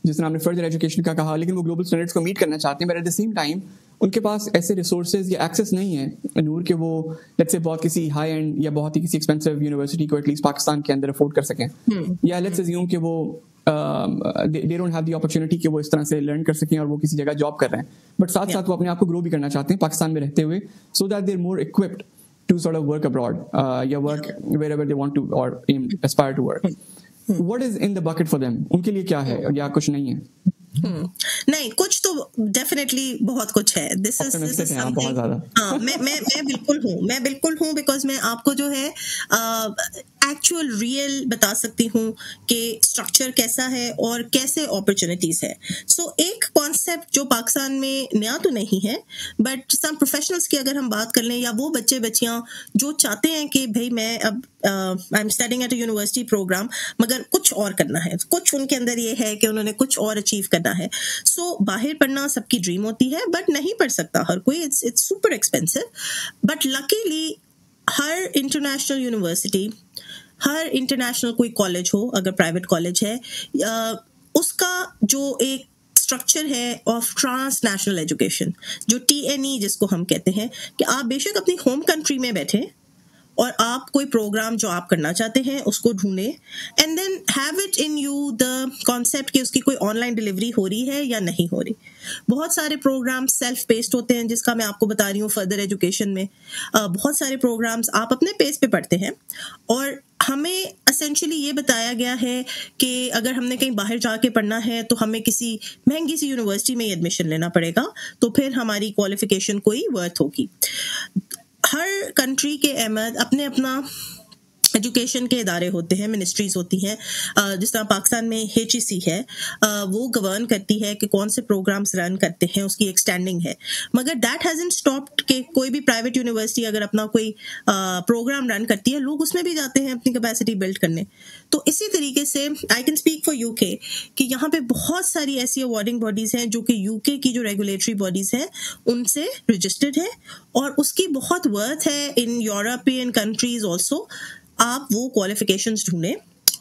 जिस तरह हमने फर्दर एजुकेशन का कहा, लेकिन वो ग्लोबल स्टैंडर्ड्स को मीट करना चाहते हैं, but at the same time उनके पास ऐसे रिसोर्सेज या एक्सेस नहीं है नूर के वो लेट्स से बहुत किसी हाई एंड या बहुत ही किसी एक्सपेंसिव यूनिवर्सिटी को एटलीस्ट पाकिस्तान के अंदर अफोर्ड कर सकें, या लेट्स अज्यूम कि वो they don't have the opportunity कि वो इस तरह से लर्न कर सकें और वो किसी जगह जॉब कर रहे हैं, बट साथ साथ वो अपने आप को ग्रो भी करना चाहते हैं पाकिस्तान में रहते हुए, so that they are more equipped to sort of work abroad, work wherever they want to or aspire to work. What is in the bucket for them? उनके लिए क्या है या कुछ नहीं है? नहीं, कुछ तो डेफिनेटली बहुत कुछ है। दिस इज समथिंग, हाँ, मैं बिल्कुल हूँ बिकॉज मैं आपको जो है एक्चुअल रियल बता सकती हूँ कि स्ट्रक्चर कैसा है और कैसे अपॉर्चुनिटीज है। सो एक कॉन्सेप्ट जो पाकिस्तान में नया तो नहीं है, बट सम प्रोफेशनल्स की अगर हम बात कर लें या वो बच्चे बच्चियां जो चाहते हैं कि भाई मैं अब I am studying at a university program मगर कुछ और करना है, कुछ उनके अंदर ये है कि उन्होंने कुछ और अचीव करना है। सो बाहर पढ़ना सबकी ड्रीम होती है, बट नहीं पढ़ सकता हर कोई, it's super expensive. But luckily her international university, her international कोई कॉलेज हो, अगर प्राइवेट कॉलेज है, उसका जो एक स्ट्रक्चर है ऑफ ट्रांसनेशनल एजुकेशन, जो TNE जिसको हम कहते हैं, कि आप बेशक अपनी होम कंट्री में बैठे और आप कोई प्रोग्राम जो आप करना चाहते हैं उसको ढूंढे and then have it in you the concept कि उसकी कोई ऑनलाइन डिलीवरी हो रही है या नहीं हो रही। बहुत सारे प्रोग्राम सेल्फ पेस्ड होते हैं, जिसका मैं आपको बता रही हूँ फर्दर एजुकेशन में। बहुत सारे प्रोग्राम्स आप अपने पेस पे पढ़ते हैं और हमें एसेंशियली ये बताया गया है कि अगर हमने कहीं बाहर जाके पढ़ना है तो हमें किसी महंगी सी यूनिवर्सिटी में एडमिशन लेना पड़ेगा, तो फिर हमारी क्वालिफिकेशन कोई वर्थ होगी। हर कंट्री के अहमद अपने अपना एजुकेशन के इदारे होते हैं, मिनिस्ट्रीज होती हैं। जिस तरह पाकिस्तान में HEC है, वो गवर्न करती है कि कौन से प्रोग्राम्स रन करते हैं, उसकी एक स्टैंडिंग है। मगर दैट हैजंट स्टॉप्ड कि कोई भी प्राइवेट यूनिवर्सिटी अगर अपना कोई प्रोग्राम रन करती है, लोग उसमें भी जाते हैं अपनी कैपेसिटी बिल्ड करने। तो इसी तरीके से I can speak for UK कि यहाँ पे बहुत सारी ऐसी अवार्डिंग बॉडीज हैं जो कि UK की जो रेगुलेटरी बॉडीज हैं उनसे रजिस्टर्ड है और उसकी बहुत वर्थ है इन यूरोपियन कंट्रीज ऑल्सो। आप वो क्वालिफिकेशंस ढूंढें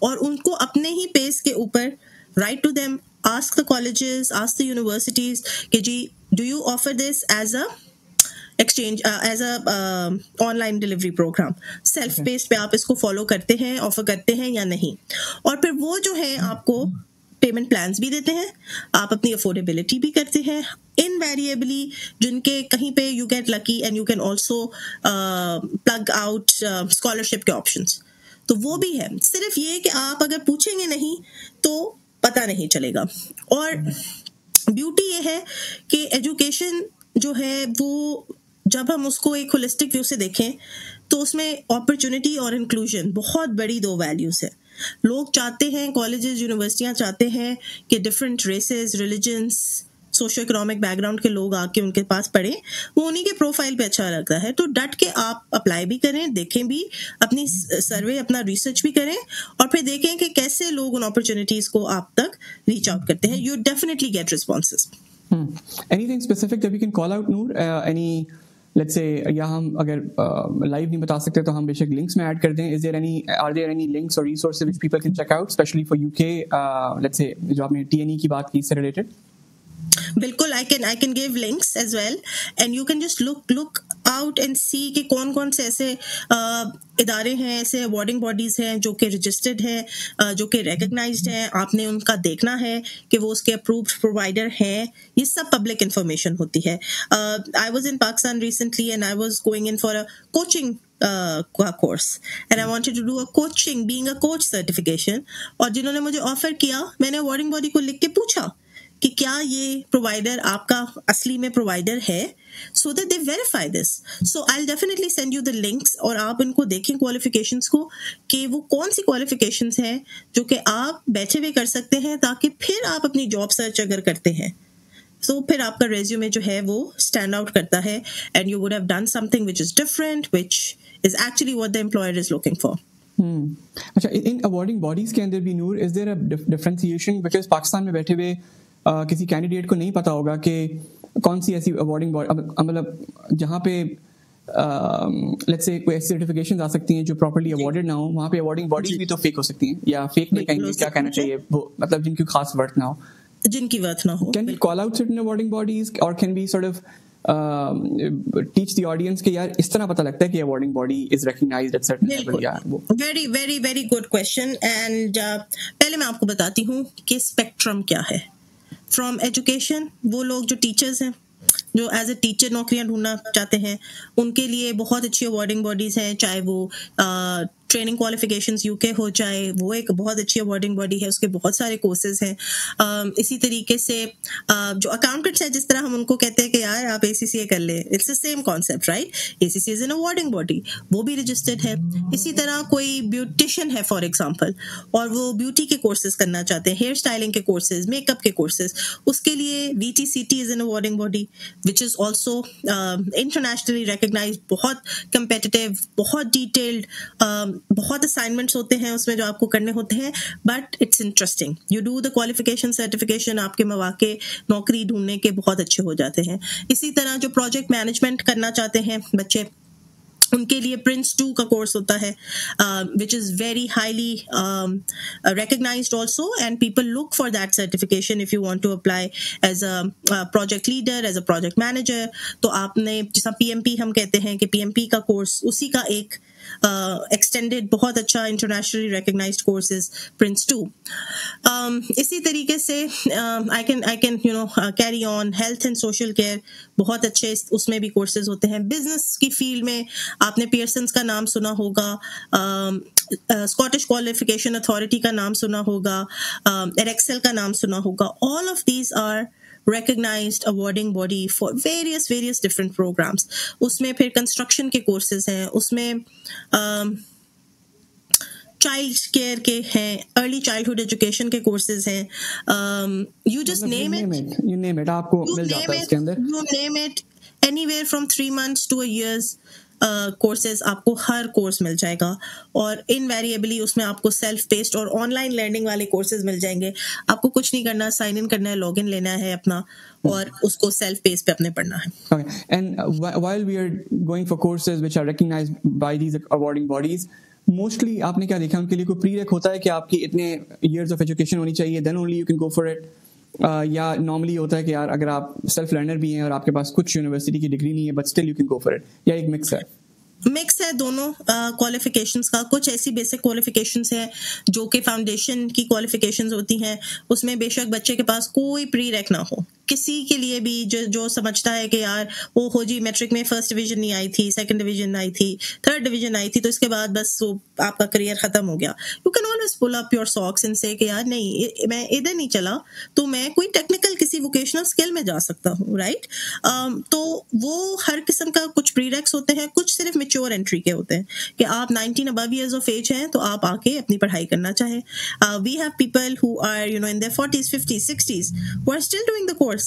और उनको अपने ही पेस के ऊपर write to them, ask the colleges, ask the universities कि जी do you offer this as a exchange, as a online delivery program, self paced पे आप इसको फॉलो करते हैं, ऑफर करते हैं या नहीं। और फिर वो जो है आपको पेमेंट प्लान्स भी देते हैं, आप अपनी अफोर्डेबिलिटी भी करते हैं इनवेरिएबली, जिनके कहीं पे you get lucky and you can also plug out scholarship के ऑप्शंस। तो वो भी है। सिर्फ ये कि आप अगर पूछेंगे नहीं तो पता नहीं चलेगा। और ब्यूटी ये है कि एजुकेशन जो है वो जब हम उसको एक होलिस्टिक व्यू से देखें तो उसमें अपॉर्चुनिटी और इंक्लूजन बहुत बड़ी दो वैल्यूज है। लोग चाहते हैं, कॉलेजेस यूनिवर्सिटियां चाहते हैं कि different races, religions, socio economic background के लोग आके उनके पास पढ़ें, वो उन्हीं के प्रोफाइल पे अच्छा लगता है। तो डट के आप अप्लाई भी करें, देखें भी, अपनी सर्वे, अपना रिसर्च भी करें और फिर देखें कि कैसे लोग उन अपॉर्चुनिटीज को आप तक रीच आउट करते हैं। You definitely get responses. Anything specific that we can call out, Noor? Any let's say, या हम अगर लाइव नहीं बता सकते तो हम बेशक लिंक्स में ऐड कर दें। आर देयर एनी लिंक्स और resources which people can check out specially for UK, let's say जो आपने TNE की बात की इससे रिलेटेड? बिल्कुल, I can give links as well, and you can just look out and see कि कौन कौन से ऐसे इदारे हैं, ऐसे अवार्डिंग बॉडीज हैं जो कि रजिस्टर्ड हैं, जो कि रिकग्नाइज्ड हैं. आपने उनका देखना है कि वो उसके अप्रूव्ड प्रोवाइडर हैं. ये सब पब्लिक इंफॉर्मेशन होती है. I was in Pakistan recently and I was going in for a coaching course and I wanted to do a coaching, being a coach certification. और जिन्होंने मुझे ऑफर किया, मैंने अवार्डिंग बॉडी को लिख के पूछा कि क्या ये प्रोवाइडर आपका असली में प्रोवाइडर है, सो that they verify this. So I will definitely send you the links और आप इनको देखें क्वालिफिकेशंस को कि वो कौन सी क्वालिफिकेशंस हैं जो कि आप बैठे हुए कर सकते हैं, ताकि फिर आप अपनी जॉब सर्च अगर करते हैं तो फिर आपका रेज्यूमे जो है वो स्टैंड आउट करता है and you would have done something which is different, which is actually what the employer is looking for. अच्छा, इन अवार्डिंग बॉडीज के अंदर भी Noor, is there a differentiation? Because Pakistan में बैठे हुए किसी कैंडिडेट को नहीं पता होगा कि कौन सी ऐसी अवार्डिंग बॉडी, मतलब जहाँ पे लेट्स से कोई ऐसी सर्टिफिकेशंस आ सकती हैं जो प्रॉपर्ली अवार्डेड ना हो, वहाँ पे अवार्डिंग बॉडीज भी तो फेक हो सकती हैं, या फेक नहीं कहेंगे, क्या कहना चाहिए वो, मतलब जिनकी खास वर्थ ना हो, जिनकी वर्थ ना हो. Can we call out certain awarding bodies और can we sort of teach the audience कि यार इस तरह पता लगता है कि awarding body is recognized at certain level? या वो very very very good question. and पहले मैं आपको बताती हूँ कि स्पेक्ट्रम क्या है. फ्रॉम एजुकेशन, वो लोग जो टीचर्स हैं, जो एज ए टीचर नौकरियां ढूंढना चाहते हैं, उनके लिए बहुत अच्छी अवार्डिंग बॉडीज हैं. चाहे वो ट्रेनिंग क्वालिफिकेशंस यूके हो, चाहे वो एक बहुत अच्छी अवार्डिंग बॉडी है, उसके बहुत सारे कोर्सेज हैं. इसी तरीके से जो अकाउंटेंट्स हैं, जिस तरह हम उनको कहते हैं कि यार आप ACCA कर ले, it's the same concept, right? ACCA is an awarding body, वो भी रजिस्टर्ड है. इसी तरह कोई ब्यूटिशियन है फॉर एग्जाम्पल, और वो ब्यूटी के कोर्सेज करना चाहते हैं, हेयर स्टाइलिंग के कोर्सेज, मेकअप के कोर्सेज, उसके लिए VTCT is an awarding body which is also internationally recognised. बहुत कंपेटिटिव, बहुत डिटेल्ड, बहुत असाइनमेंट्स होते हैं उसमें जो आपको करने होते हैं, but it's interesting. You do the qualification certification, आपके मौके नौकरी ढूंढने के बहुत अच्छे हो जाते हैं. इसी तरह जो प्रोजेक्ट मैनेजमेंट करना चाहते हैं बच्चे, उनके लिए Prince 2 का कोर्स होता है, which is very highly recognized also, and people look for that certification if you want to apply as a project leader, as a project manager. तो आपने जैसा PMP हम कहते हैं कि PMP का कोर्स, उसी का एक extended बहुत अच्छा internationally recognized course is Prince 2. इसी तरीके से I can carry on. health and social care बहुत अच्छे उसमें भी कोर्सेज होते हैं. बिजनेस की फील्ड में आपने पियर्सन्स का नाम सुना होगा, स्कॉटिश क्वालिफिकेशन अथॉरिटी का नाम सुना होगा, एरेक्सेल का नाम सुना होगा. All of these are recognized awarding body for various different programs. उसमें फिर कंस्ट्रक्शन के कोर्सेज हैं, उसमें चाइल्ड केयर के हैं, अर्ली चाइल्डहुड एजुकेशन के कोर्सेज हैं. You just name it, you name it, आपको मिल जाता है उसके अंदर. You name it, anywhere from 3 months to a year's courses आपको हर कोर्स मिल जाएगा. और इनवेरिएबली उसमें आपको सेल्फ बेस्ड और ऑनलाइन लर्निंग वाले कोर्सेज मिल जाएंगे. आपको कुछ नहीं करना, साइन इन करना है, लॉग इन लेना है अपना, और उसको सेल्फ बेस पे अपने पढ़ना है. Okay. And while we are going for courses which are recognized by these awarding bodies, mostly आपने क्या देखा, उनके लिए कोई प्रीरेक होता है कि आपकी इतने years of education होनी चाहिए, then only you can go for it? या नॉर्मली होता है कि यार अगर आप सेल्फ लर्नर भी हैं और आपके पास कुछ यूनिवर्सिटी की डिग्री नहीं है but still you can go for it, या एक मिक्स है? मिक्स है दोनों क्वालिफिकेशंस का. कुछ ऐसी बेसिक क्वालिफिकेशंस हैं जो कि फाउंडेशन की क्वालिफिकेशंस होती हैं, उसमें बेशक बच्चे के पास कोई प्रीरेक ना हो. किसी के लिए भी जो समझता है कि यार वो हो जी मैट्रिक में फर्स्ट डिवीजन नहीं आई थी, सेकंड डिवीजन आई थी, थर्ड डिवीजन आई थी, तो इसके बाद बस वो आपका करियर खत्म हो गया. You can always pull up your socks and say कि यार नहीं, मैं इधर नहीं चला तो मैं कोई टेक्निकल किसी वोकेशनल स्किल में जा सकता हूँ, राइट? तो वो हर किस्म का कुछ प्रीरेक्स होते हैं, कुछ सिर्फ मैच्योर एंट्री के होते हैं कि आप 19 above years of age हैं तो आप आके अपनी पढ़ाई करना चाहें. We have people who are in their 40s, 50s, 60s who are still doing the course.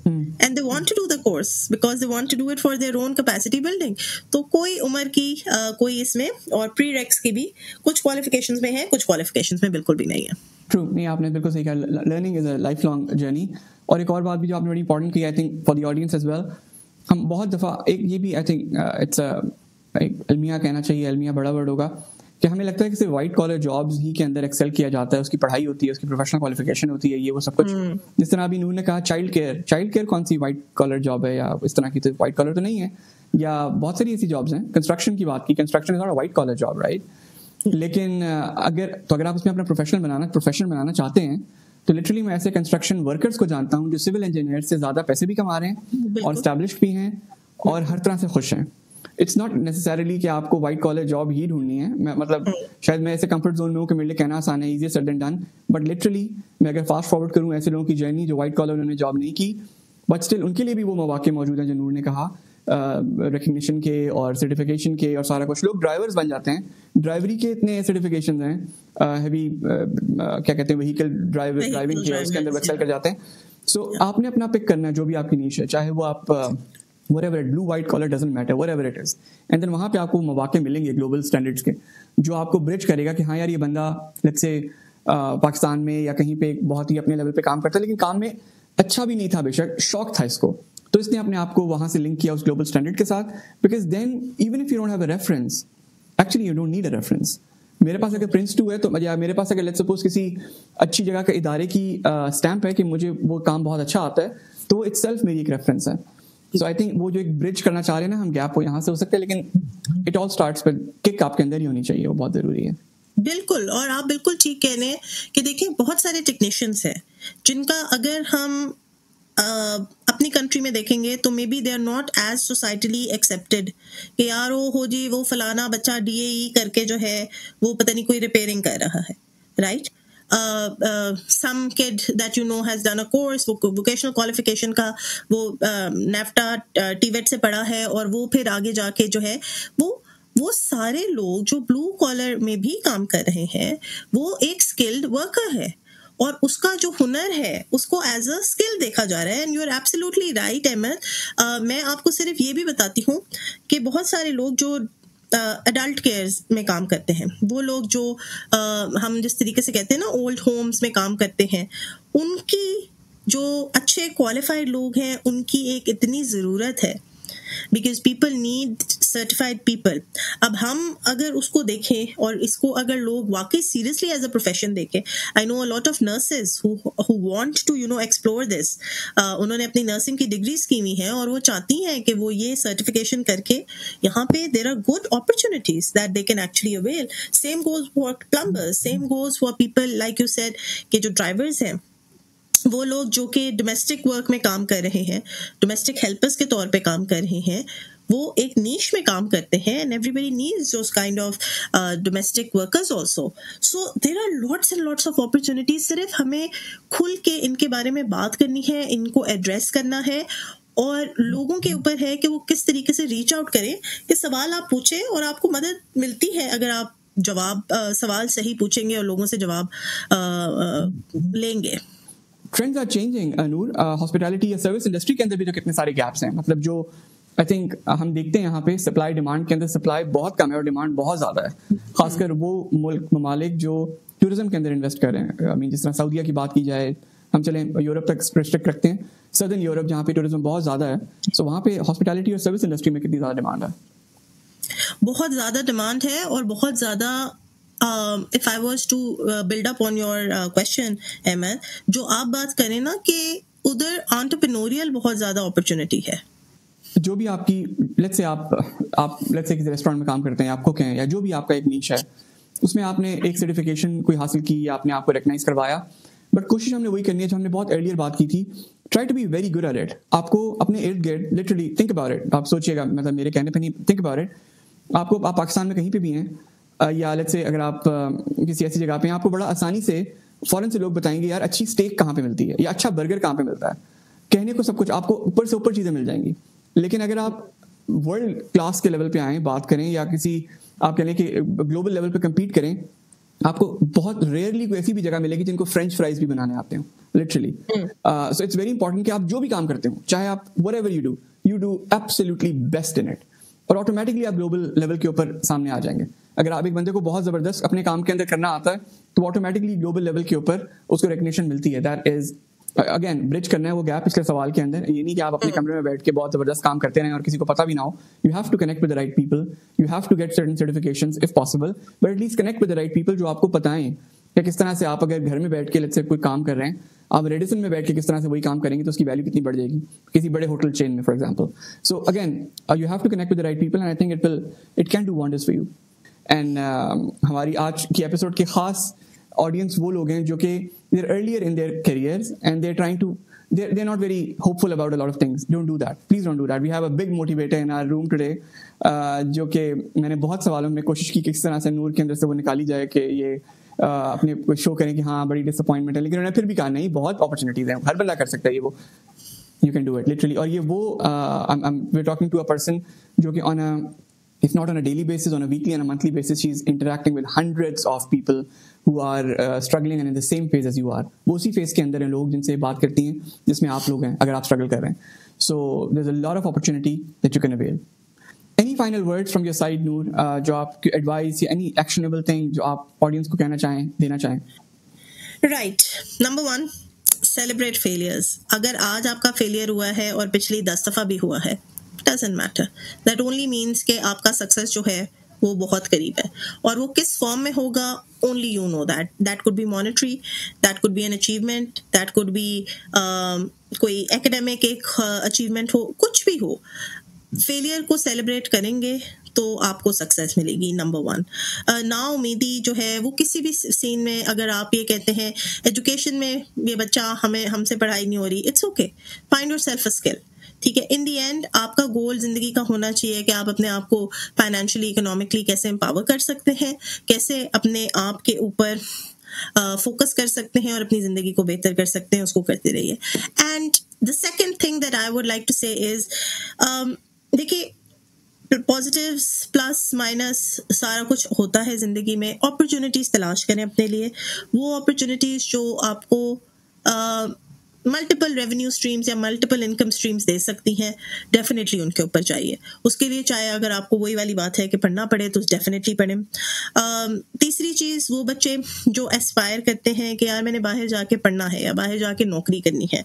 And they want to do the course because they want to do it for their own capacity building. तो कोई उम्र की कोई इसमें, और प्रीरेक्स की भी कुछ क्वालिफिकेशंस में है, कुछ क्वालिफिकेशंस में बिल्कुल भी नहीं है. ट्रू, नहीं आपने बिल्कुल सही कहा. Learning is a life long journey. और एक और बात भी जो आपने बड़ी इंपॉर्टेंट की, I think for the audience as well, हम बहुत दफ़ा एक ये भी आई थिंक इट्स अलमिया कहना चाहिए, अलमिया बड़ा वर्ड होगा कि हमें लगता है कि सिर्फ वाइट कॉलर जॉब्स ही के अंदर एक्सेल किया जाता है, उसकी पढ़ाई होती है, उसकी प्रोफेशनल क्वालिफिकेशन होती है, ये वो सब कुछ। जिस तरह अभी नूर ने कहा चाइल्ड केयर कौन सी वाइट कॉलर जॉब है या इस तरह की, तो वाइट कॉलर तो नहीं है। या बहुत सारी ऐसी जॉब्स हैं, कंस्ट्रक्शन की बात की, construction is not a white collar job, right. लेकिन अगर आप उसमें अपना प्रोफेशन बनाना चाहते हैं तो लिटरली मैं ऐसे कंस्ट्रक्शन वर्कर्स को जानता हूँ जो सिविल इंजीनियर से ज़्यादा पैसे भी कमा रहे हैं और एस्टैब्लिश्ड भी हैं और हर तरह से खुश हैं। इट्स नॉट नेसेसरली कि आपको वाइट कॉलर जॉब ही ढूंढनी है। मैं मतलब शायद मैं ऐसे कंफर्ट जोन में हूँ कि मेरे लिए कहना आसान है, easier said than done, but literally मैं अगर फास्ट फॉरवर्ड करूँ ऐसे लोगों की जर्नी जो वाइट कॉलर उन्होंने जॉब नहीं की, बट स्टिल उनके लिए भी वो मौके मौजूद हैं जो नूर ने कहा, रिकग्निशन के और सर्टिफिकेशन के और सारा कुछ। लोग ड्राइवर्स बन जाते हैं, ड्राइवरी के इतने सर्टिफिकेशन हैं, हैवी क्या कहते हैं व्हीकल ड्राइविंग के, उसके अंदर एक्सेल कर जाते हैं। सो आपने अपना पिक करना है जो भी आपकी नीश है, चाहे वो आप whatever it, blue white collar doesn't matter, whatever it is, and then वहाँ पे आपको मौके मिलेंगे ग्लोबल स्टैंडर्ड्स के जो आपको ब्रिज करेगा कि हाँ यार ये बंदा लेट्स से पाकिस्तान में या कहीं पे बहुत ही अपने लेवल पे काम करता है, लेकिन काम में अच्छा भी नहीं था, बेशक शौक था इसको, तो इसने अपने आप को वहां से लिंक किया उस ग्लोबल स्टैंडर्ड के साथ। Because then even if you don't have a reference, actually you don't need a reference. मेरे पास अगर Prince 2 है तो या मेरे पास अगर लेट्स सपोज किसी अच्छी जगह का इदारे की स्टैंप है कि मुझे वो काम बहुत अच्छा आता है, तो वो इटसेल्फ मेरी एक रेफरेंस है। सो आई थिंक वो जो एक ब्रिज करना चाह रहे हैं ना हम गैप, वो यहाँ से हो सकता है, लेकिन it all starts with kick आपके अंदर ही होनी चाहिए, वो बहुत जरूरी है। बिल्कुल, और आप बिल्कुल ठीक कह रहे हैं कि देखिए बहुत सारे टेक्नीशियंस हैं जिनका अगर हम अपनी कंट्री में देखेंगे तो maybe they are not as societally accepted कि यार वो जी वो फलाना बच्चा DAE करके जो है वो पता नहीं कोई रिपेयरिंग कर रहा है, right. some kid that you know has done a course, वो vocational qualification का वो NAFTA TVET से पढ़ा है और वो फिर आगे जाके जो है वो सारे लोग जो ब्लू कॉलर में भी काम कर रहे हैं वो एक स्किल्ड वर्कर है और उसका जो हुनर है उसको एज अ स्किल देखा जा रहा है। And you are absolutely right Ahmed. मैं आपको सिर्फ ये भी बताती हूँ कि बहुत सारे लोग जो अडल्ट केयर्स में काम करते हैं, वो लोग जो हम जिस तरीके से कहते हैं ना ओल्ड होम्स में काम करते हैं, उनकी जो अच्छे क्वालिफाइड लोग हैं उनकी एक इतनी ज़रूरत है because people need certified people. अब हम अगर उसको देखें और इसको अगर लोग वाकई सीरियसली एज अ प्रोफेशन देखें, I know a lot of nurses who want to explore this. उन्होंने अपनी नर्सिंग की डिग्रीज की हुई हैं और वो चाहती हैं कि वो ये सर्टिफिकेशन करके यहाँ पे there are good opportunities that they can actually avail. Same goes for plumbers, same goes for people like you said कि जो ड्राइवर्स हैं, वो लोग जो कि डोमेस्टिक वर्क में काम कर रहे हैं, डोमेस्टिक हेल्पर्स के तौर पे काम कर रहे हैं, वो एक नीश में काम करते हैं and everybody needs those kind of domestic workers also. So there are lots and lots of opportunities. सिर्फ हमें खुल के इनके बारे में बात करनी है, इनको एड्रेस करना है और लोगों के ऊपर है कि वो किस तरीके से रीच आउट करें कि सवाल आप पूछें और आपको मदद मिलती है अगर आप सवाल सही पूछेंगे और लोगों से जवाब लेंगे। Trends are changing Noor. Hospitality या सर्विस इंडस्ट्री के अंदर भी तो कितने सारे गैप्स हैं, मतलब जो आई थिंक हम देखते हैं यहाँ पे सप्लाई डिमांड के अंदर सप्लाई बहुत कम है और डिमांड बहुत ज़्यादा है, खासकर वो ममालिक जो टूरिज्म के अंदर इन्वेस्ट कर रहे हैं। आई मीन जिस तरह सऊदीया की बात की जाए, हम चलें यूरोप तक रिस्ट्रिक्ट रखते हैं, सदर्न यूरोप जहाँ पे टूरिज्म बहुत ज़्यादा है, सो वहाँ पे हॉस्पिटैलिटी और सर्विस इंडस्ट्री में कितनी ज़्यादा डिमांड है? बहुत ज़्यादा डिमांड है और बहुत ज़्यादा if I was to build up on your question, Ahmed, जो आप बात करें ना कि उधर एंटरप्रेन्योरियल बहुत ज़्यादा अपॉर्चुनिटी है। जो भी आपकी लेट्स से आप लेट्स से किसी रेस्टोरेंट में काम करते हैं, आप कुक हैं या जो भी आपका एक नीश है, उसमें आपने एक सर्टिफिकेशन कोई हासिल की या आपने आपको रिकग्नाइज करवाया, बट कोशिश हमने वही करनी है जो हमने बहुत अर्लियर बात की थी, try to be very good at it. आपको अपने इर्द गिर्द लिटरली थिंक अबाउट इट, आप सोचिएगा, मतलब मेरे कहने पे नहीं, थिंक अबाउट इट। आप पाकिस्तान में कहीं पे भी हैं या लेट्स से अगर आप किसी ऐसी जगह पे हैं, आपको बड़ा आसानी से फॉरेन से लोग बताएंगे यार अच्छी स्टेक कहाँ पे मिलती है या अच्छा बर्गर कहाँ पे मिलता है, कहने को सब कुछ आपको ऊपर से ऊपर चीज़ें मिल जाएंगी। लेकिन अगर आप वर्ल्ड क्लास के लेवल पे आएँ, बात करें या किसी आप कह लें कि ग्लोबल लेवल पे कम्पीट करें, आपको बहुत रेयरली कोई ऐसी भी जगह मिलेगी जिनको फ्रेंच फ्राइज भी बनाने आते हो literally. So it's very important कि आप जो भी काम करते हो, चाहे आप whatever you do absolutely best in it, और ऑटोमेटिकली आप ग्लोबल लेवल के ऊपर सामने आ जाएंगे। अगर आप एक बंदे को बहुत ज़बरदस्त अपने काम के अंदर करना आता है तो ऑटोमेटिकली ग्लोबल लेवल के ऊपर उसको रिकग्निशन मिलती है। दैट इज अगेन ब्रिज करना है वो गैप पिछले सवाल के अंदर. ये नहीं कि आप अपने कमरे में बैठ के बहुत जबरदस्त काम करते रहें और किसी को पता भी ना हो. You have to connect with the right people, you have to get certain certifications if possible, but at least connect with the right people जो आपको बताएं कि किस तरह से आप अगर घर में बैठ के लेट्स से कोई काम कर रहे हैं, आप रेडिसन में बैठ के किस तरह से वही काम करेंगे तो उसकी वैल्यू कितनी बढ़ जाएगी किसी बड़े होटल चेन में for example. So again you have to connect with the right people and I think it can do wonders for you. एंड हमारी आज की एपिसोड के खास ऑडियंस वो लोग हैं जो कि they're earlier in their careers and they're not very hopeful about a lot of things. Don't do that. Please don't do that. We have a big motivator in our room today, जो कि मैंने बहुत सवालों में कोशिश की किस तरह से नूर के अंदर से वो निकाली जाए कि ये अपने को शो करें कि हाँ बड़ी डिसअपॉइंटमेंट है, लेकिन उन्होंने फिर भी कहा नहीं, बहुत अपॉर्चुनिटीज हैं, हर बंदा कर सकता है ये वो. You can do it literally. और ये वो we're talking to a person जो कि if not on a daily basis, on a weekly and a monthly basis, she's interacting with hundreds of people who are struggling and in the same phase as you are. वो उसी phase के अंदर हैं लोग जिनसे बात करती हैं जिसमें आप लोग हैं अगर आप struggle कर रहे हैं. So there's a lot of opportunity that you can avail. Any final words from your side, Noor? जो आप advice या any actionable thing जो आप audience को कहना चाहें, देना चाहें? Right. Number 1, celebrate failures. अगर आज आपका failure हुआ है और पिछली 10 दफा भी हुआ है, doesn't matter. That only means कि आपका सक्सेस जो है वो बहुत करीब है. और वो किस फॉर्म में होगा, only you know that. That could be monetary, that could be an achievement, that could be कोई academic एक achievement हो, कुछ भी हो. फेलियर को सेलिब्रेट करेंगे तो आपको सक्सेस मिलेगी. नंबर 1. नाउमीदी जो है वो किसी भी सीन में, अगर आप ये कहते हैं एजुकेशन में ये बच्चा हमसे पढ़ाई नहीं हो रही, it's okay, find your self a skill. ठीक है, इन दी एंड आपका गोल जिंदगी का होना चाहिए कि आप अपने आप को फाइनेंशियली, इकोनॉमिकली कैसे एम्पावर कर सकते हैं, कैसे अपने आप के ऊपर फोकस कर सकते हैं और अपनी जिंदगी को बेहतर कर सकते हैं, उसको करते रहिए. And the second thing that I would like to say is, देखिए पॉजिटिव्स प्लस माइनस सारा कुछ होता है जिंदगी में. अपॉर्चुनिटीज तलाश करें अपने लिए, वो अपॉर्चुनिटीज जो आपको मल्टीपल रेवेन्यू स्ट्रीम्स या मल्टीपल इनकम स्ट्रीम्स दे सकती हैं, डेफिनेटली उनके ऊपर चाहिए. उसके लिए चाहे अगर आपको वही वाली बात है कि पढ़ना पड़े तो डेफिनेटली पढ़ें. तीसरी चीज़, वो बच्चे जो एस्पायर करते हैं कि यार मैंने बाहर जाके पढ़ना है या बाहर जाके नौकरी करनी है,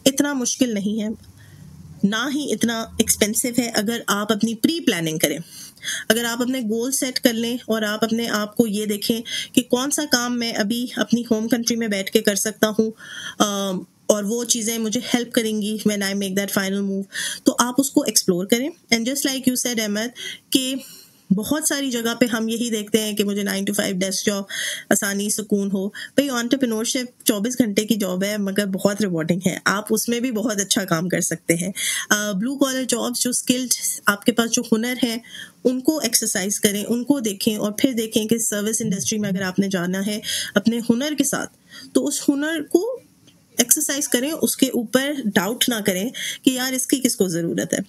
इतना मुश्किल नहीं है, ना ही इतना एक्सपेंसिव है अगर आप अपनी प्री प्लानिंग करें. अगर आप अपने गोल सेट कर लें और आप अपने आप को ये देखें कि कौन सा काम मैं अभी अपनी होम कंट्री में बैठ के कर सकता हूँ और वो चीज़ें मुझे हेल्प करेंगी when I make that final move, तो आप उसको एक्सप्लोर करें. And just like you said Ahmed कि बहुत सारी जगह पे हम यही देखते हैं कि मुझे 9 to 5 डेस्क जॉब, आसानी सुकून हो. भाई एंटरप्रेन्योरशिप 24 घंटे की जॉब है मगर बहुत रिवॉर्डिंग है, आप उसमें भी बहुत अच्छा काम कर सकते हैं. ब्लू कॉलर जॉब्स, जो स्किल्ड आपके पास जो हुनर है उनको एक्सरसाइज करें, उनको देखें और फिर देखें कि सर्विस इंडस्ट्री में अगर आपने जाना है अपने हुनर के साथ, तो उस हुनर को एक्सरसाइज करें, उसके ऊपर डाउट ना करें कि यार इसकी किसको ज़रूरत है.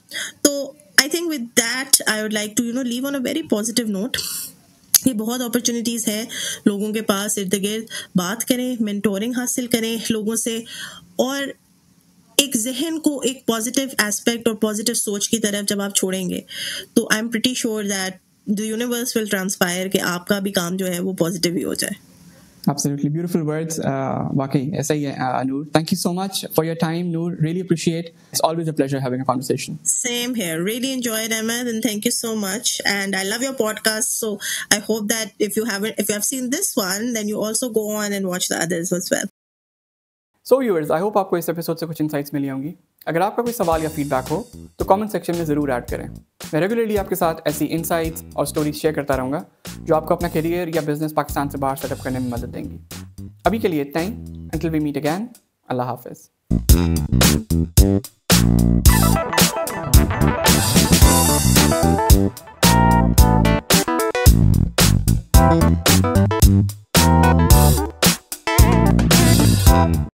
तो I think with that I would like to leave on a very positive note. ये बहुत अपॉर्चुनिटीज़ है लोगों के पास इर्द गिर्द. बात करें, मेंटोरिंग हासिल करें लोगों से और एक जहन को एक पॉजिटिव एस्पेक्ट और पॉजिटिव सोच की तरफ जब आप छोड़ेंगे तो I am pretty sure that the universe will transpire कि आपका भी काम जो है वो पॉजिटिव ही हो जाए. Absolutely beautiful words. वाकई ऐसा ही है. Noor, thank you so much for your time, Noor. Really appreciate. It's always a pleasure having a conversation. Same here. Really enjoyed, Ahmed, and thank you so much. And I love your podcast. So I hope that if you have seen this one, then you also go on and watch the others as well. So viewers, I hope आपको इस episode से कुछ insights मिली होंगी. अगर आपका कोई सवाल या फीडबैक हो तो कमेंट सेक्शन में ज़रूर ऐड करें. मैं रेगुलरली आपके साथ ऐसी इंसाइट्स और स्टोरीज शेयर करता रहूँगा जो आपको अपना करियर या बिजनेस पाकिस्तान से बाहर सेटअप करने में मदद देंगी. अभी के लिए इतना ही. Until we meet again, अल्लाह हाफिज़.